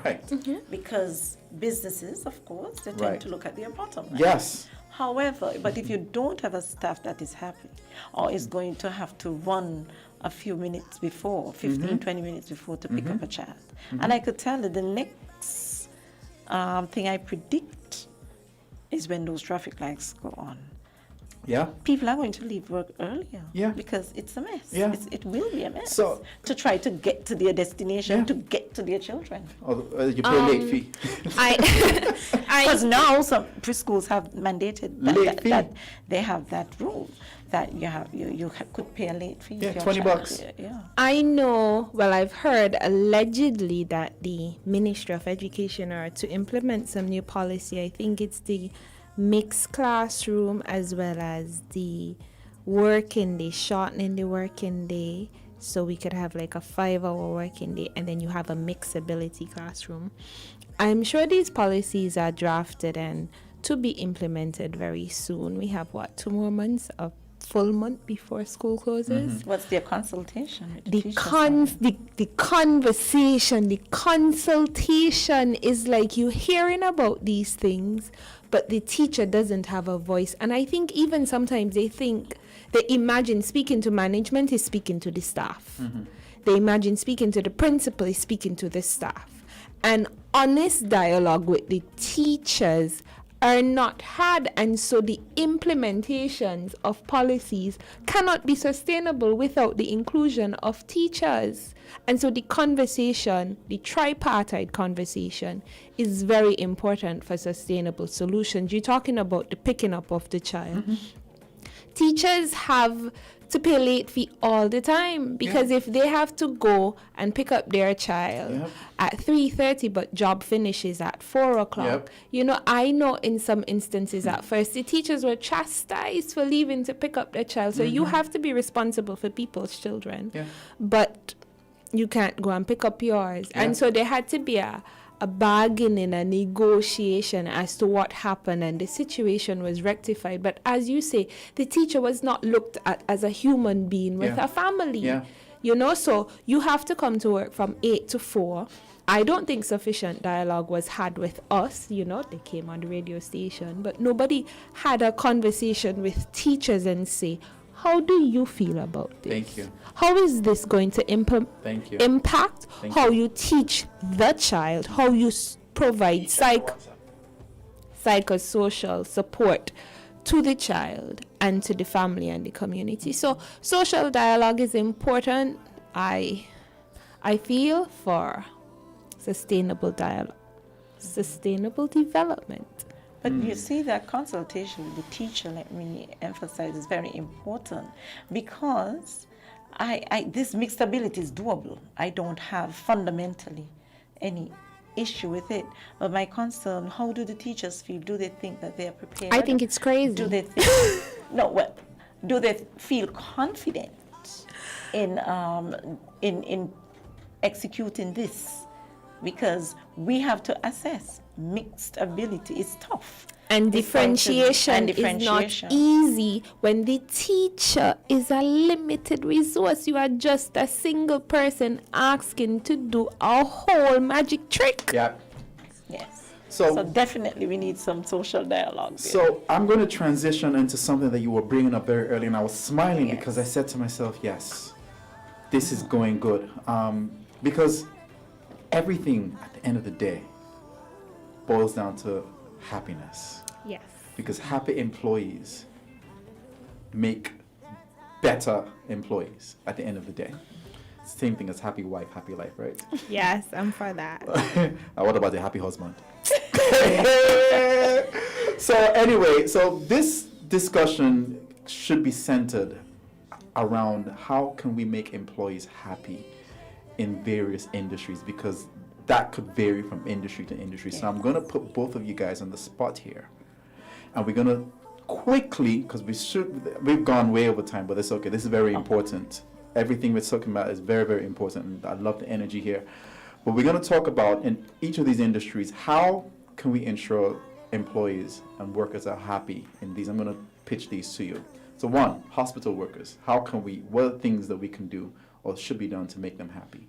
Right. Because businesses, of course, they tend Right. to look at their bottom line. Yes. However, but if you don't have a staff that is happy or is going to have to run a few minutes before, 15, 20 minutes before to pick up a child. And I could tell you the next thing I predict is when those traffic lights go on. Yeah. People are going to leave work earlier. Yeah. Because it's a mess. Yeah. It will be a mess. So- to try to get to their destination, Yeah. to get to their children. Or you pay late fee. Because now some preschools have mandated Late fee. that they have that rule that you could pay a late fee. Yeah, if your $20 child- bucks. Yeah. I know, well, I've heard allegedly that the Ministry of Education are to implement some new policy. I think it's the mixed classroom as well as the working day, shortening the working day. So we could have like a 5-hour working day, and then you have a mixability classroom. I'm sure these policies are drafted and to be implemented very soon. We have 2 more months, a full month before school closes. What's their consultation with the The teachers? the conversation, the consultation is like you hearing about these things, but the teacher doesn't have a voice. And I think even sometimes they imagine speaking to management is speaking to the staff. They imagine speaking to the principal is speaking to the staff. And honest dialogue with the teachers are not had, and so the implementations of policies cannot be sustainable without the inclusion of teachers. And so the conversation, the tripartite conversation, is very important for sustainable solutions. You're talking about the picking up of the child. Teachers have to pay late fee all the time because if they have to go and pick up their child at 3:30 but job finishes at 4 o'clock, I know in some instances at first the teachers were chastised for leaving to pick up their child. So you have to be responsible for people's children, but you can't go and pick up yours. And so there had to be a bargaining, a negotiation as to what happened, and the situation was rectified. But as you say, the teacher was not looked at as a human being with a family. So you have to come to work from 8 to 4. I don't think sufficient dialogue was had with us. They came on the radio station, but nobody had a conversation with teachers and say, how do you feel about this? Thank you. How is this going to Thank you. impact Thank how you. you teach the child, how you provide psychosocial support to the child and to the family and the community. So social dialogue is important, I feel, for sustainable dialogue, sustainable development. But you see that consultation with the teacher, let me emphasize, is very important because this mixed ability is doable. I don't have fundamentally any issue with it. But my concern, how do the teachers feel? Do they think that they are prepared? I think it's crazy. Do they think, do they feel confident in executing this? Because we have to assess mixed ability is tough. And differentiation is not easy when the teacher is a limited resource. You are just a single person asking to do a whole magic trick. Yeah. Yes. So definitely we need some social dialogue. So I'm going to transition into something that you were bringing up very early, and I was smiling Yes. because I said to myself, yes, this is going good. Because everything at the end of the day boils down to happiness. Yes. Because happy employees make better employees at the end of the day. Same thing as happy wife, happy life, right? Yes, I'm for that. What about the happy husband? So anyway, so this discussion should be centered around how can we make employees happy in various industries, because that could vary from industry to industry. So I'm going to put both of you guys on the spot here. And we're going to quickly, because we've gone way over time, but it's okay. This is very important. Everything we're talking about is very, very important. And I love the energy here. But we're going to talk about, in each of these industries, how can we ensure employees and workers are happy in these? I'm going to pitch these to you. So one, hospital workers. What are things that we can do or should be done to make them happy?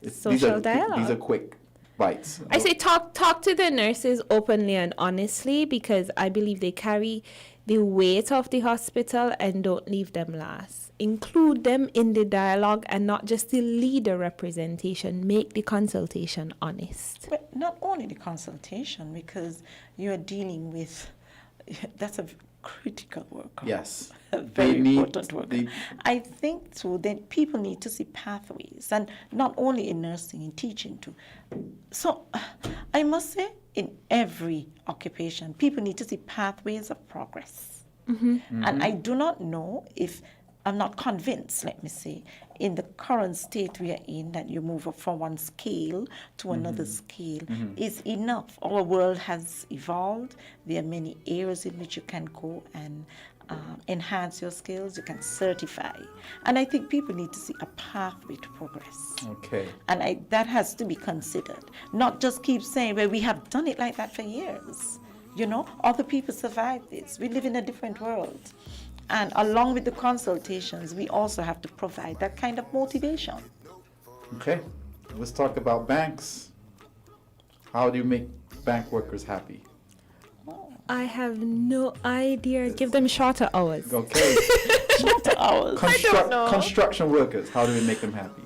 Social dialogue. These are quick bites. I say talk to the nurses openly and honestly, because I believe they carry the weight of the hospital, and don't leave them last. Include them in the dialogue and not just the leader representation. Make the consultation honest. But not only the consultation, because you're dealing with, that's a critical worker. Yes. A very important worker. I think too that people need to see pathways, and not only in nursing, in teaching too. So I must say, in every occupation, people need to see pathways of progress. And I do not know if, I'm not convinced, let me say, in the current state we are in, that you move up from one scale to another scale is enough. Our world has evolved. There are many areas in which you can go and enhance your skills, you can certify. And I think people need to see a pathway to progress. Okay. And that has to be considered. Not just keep saying, well, we have done it like that for years. You know, other people survive this. We live in a different world. And along with the consultations, we also have to provide that kind of motivation. Okay. Let's talk about banks. How do you make bank workers happy? I have no idea. Give them shorter hours. Okay. Shorter hours. Construction workers, how do we make them happy?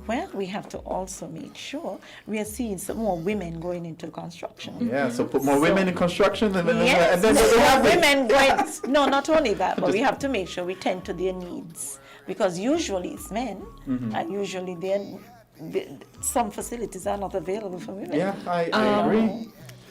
Well, we have to also make sure we are seeing some more women going into construction. Yeah, so put more women in construction and then, Yes, and then they have women going. No, not only that, but we have to make sure we tend to their needs, because usually it's men, and usually some facilities are not available for women. Yeah, I agree.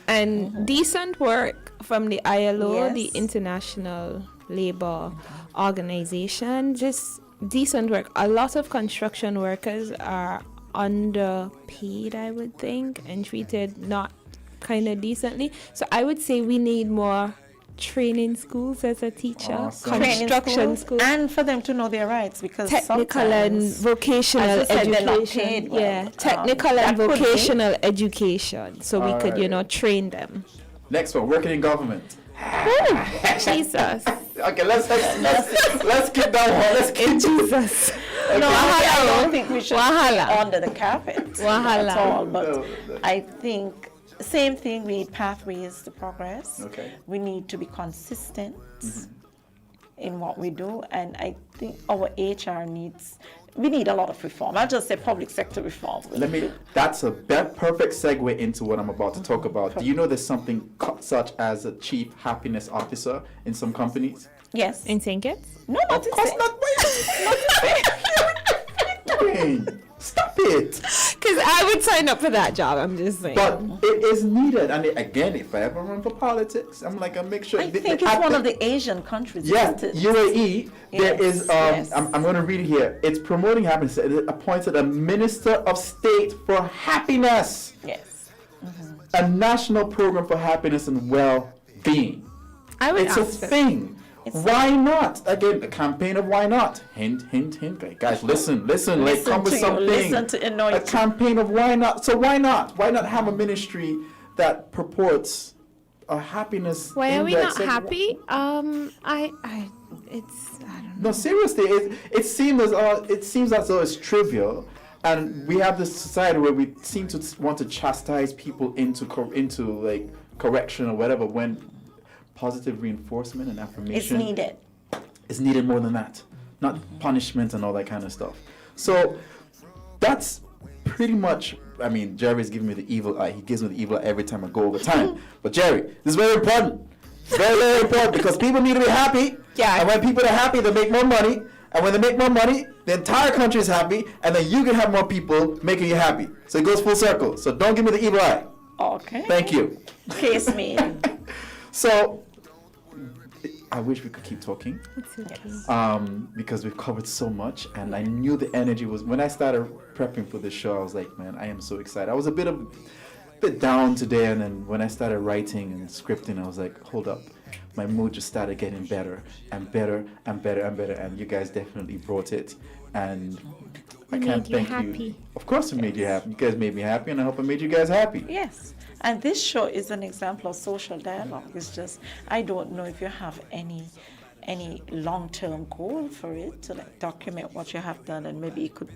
And decent work from the ILO, the Yes. International Labour Organization, just decent work. A lot of construction workers are underpaid, I would think, and treated not kind of decently. So I would say we need more training schools as a teacher, Awesome. construction schools, and for them to know their rights, because technical and sometimes, vocational as you said, they're not education. paid well. Yeah, technical and that could be. vocational education, so we could, Alright. train them. Next one, working in government. Jesus. Okay, let's keep that one. Let's keep Jesus. No, I don't think we should Wahala. put under the carpet Wahala. at all. But I think same thing. We need pathways to progress. Okay. We need to be consistent in what we do, and I think our HR needs we need a lot of reform. I'll just say public sector reform. That's a perfect segue into what I'm about to talk about. Do you know there's something such as a chief happiness officer in some companies? Yes. In St. Kitts? No, not Of course not. Wait. Stop it. Because I would sign up for that job, I'm just saying. But it is needed. And again, if I ever run for politics, I'm like, I'll make sure. I think it's one of the Asian countries. Yeah, isn't it? UAE. There Yes, is. yes. I'm going to read it here. It's promoting happiness. It appointed a minister of state for happiness, Yes. a national program for happiness and well-being. I would It's a ask for thing. Why not? Again, a campaign of why not. Hint, hint, hint. Guys, listen. Like, come with to you, something. listen to anointing. A campaign of why not. So why not? Why not have a ministry that purports a happiness Why are we index not of- happy? I don't know. No, seriously, it seems as though it's trivial, and we have this society where we seem to want to chastise people into like correction or whatever, when positive reinforcement and It's affirmation needed. is needed more than that, not punishment and all that kind of stuff. So that's pretty much. I mean, Jerry's giving me the evil eye. He gives me the evil eye every time I go over time. But Jerry, this is very important. Very, very important, because people need to be happy. Yeah. And when people are happy, they make more money. And when they make more money, the entire country is happy. And then you can have more people making you happy. So it goes full circle. So don't give me the evil eye. Okay. Thank you. Case made. So I wish we could keep talking. It's okay. Because we've covered so much, and I knew the energy was. When I started prepping for this show, I was like, man, I am so excited. I was a bit down today, and then when I started writing and scripting, I was like, hold up, my mood just started getting better and better and better and better, and you guys definitely brought it, and I can't made you thank you. happy. Of course, it made you happy. You guys made me happy, and I hope I made you guys happy. Yes. And this show is an example of social dialogue. It's just, I don't know if you have any long-term goal for it to like document what you have done, and maybe it could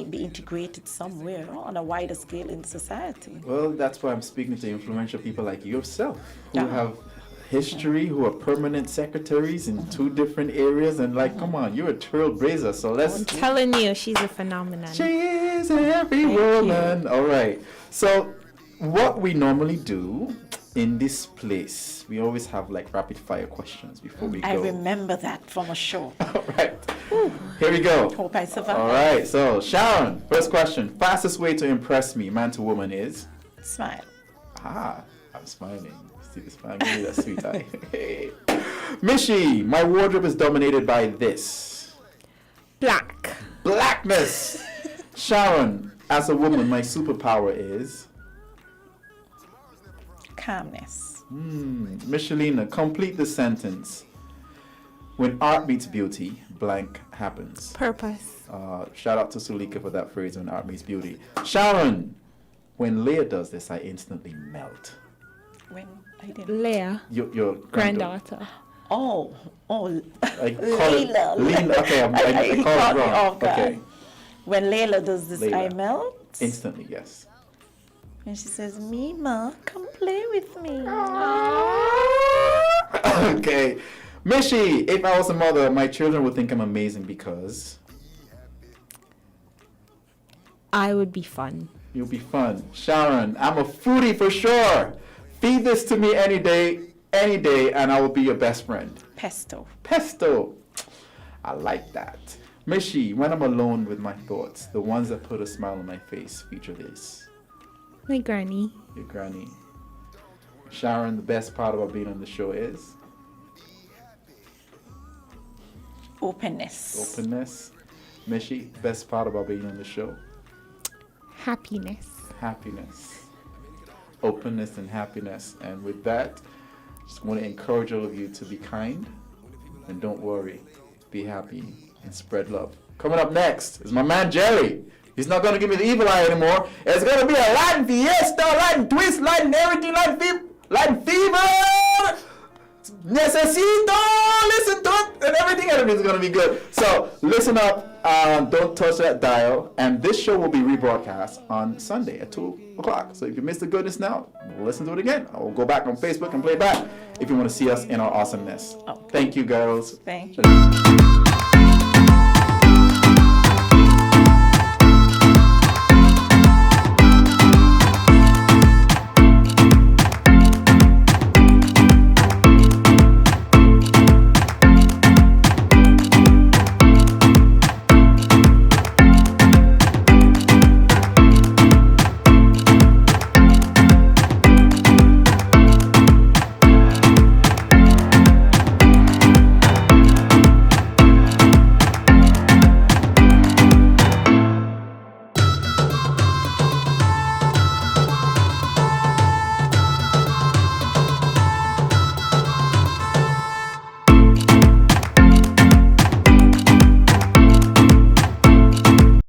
be integrated somewhere on a wider scale in society. Well, that's why I'm speaking to influential people like yourself, who Yeah. have history, who are permanent secretaries in 2 different areas, and like, come on, you're a trailblazer, so let's. I'm telling you, she's a phenomenon. She is every woman. All right. So, what we normally do in this place, we always have like rapid fire questions before we go. I remember that from a show. All right. Here we go. Hope I survive. All right. So, Sharon, first question. Fastest way to impress me, man to woman, is? Smile. Ah, I'm smiling. See the smile? Give me that sweet eye. Hey. Mishi, my wardrobe is dominated by this. Black. Blackness. Sharon, as a woman, my superpower is? Calmness. Michelina, complete the sentence. When art meets beauty, blank happens. Purpose. Shout out to Sulika for that phrase, when art meets beauty. Sharon, when Leah does this, I instantly melt. When I didn't. Leia. Your Granddaughter. Oh. I call Layla. it Leela. Okay, I call caught it me wrong. off guard. Okay, When Layla does this, I Layla. melt. instantly, yes. And she says, Mima, come play with me. Okay. Mishi, if I was a mother, my children would think I'm amazing because I would be fun. you'll be fun. Sharon, I'm a foodie for sure. Feed this to me any day, and I will be your best friend. Pesto. Pesto. I like that. Mishi, when I'm alone with my thoughts, the ones that put a smile on my face feature this. My granny. Your granny. Sharon, the best part about being on the show is? Openness. Openness. Mishi, best part about being on the show? Happiness. Happiness. Openness and happiness. And with that, just want to encourage all of you to be kind and don't worry. Be happy and spread love. Coming up next is my man Jerry. He's not going to give me the evil eye anymore. It's going to be a Latin fiesta, Latin twist, Latin everything, Latin fever. Necesito listen to it, and everything's going to be good. So listen up. Don't touch that dial. And this show will be rebroadcast on Sunday at 2 o'clock. So if you missed the goodness now, listen to it again. I will go back on Facebook and play it back if you want to see us in our awesomeness. Okay. Thank you, girls. Thank you.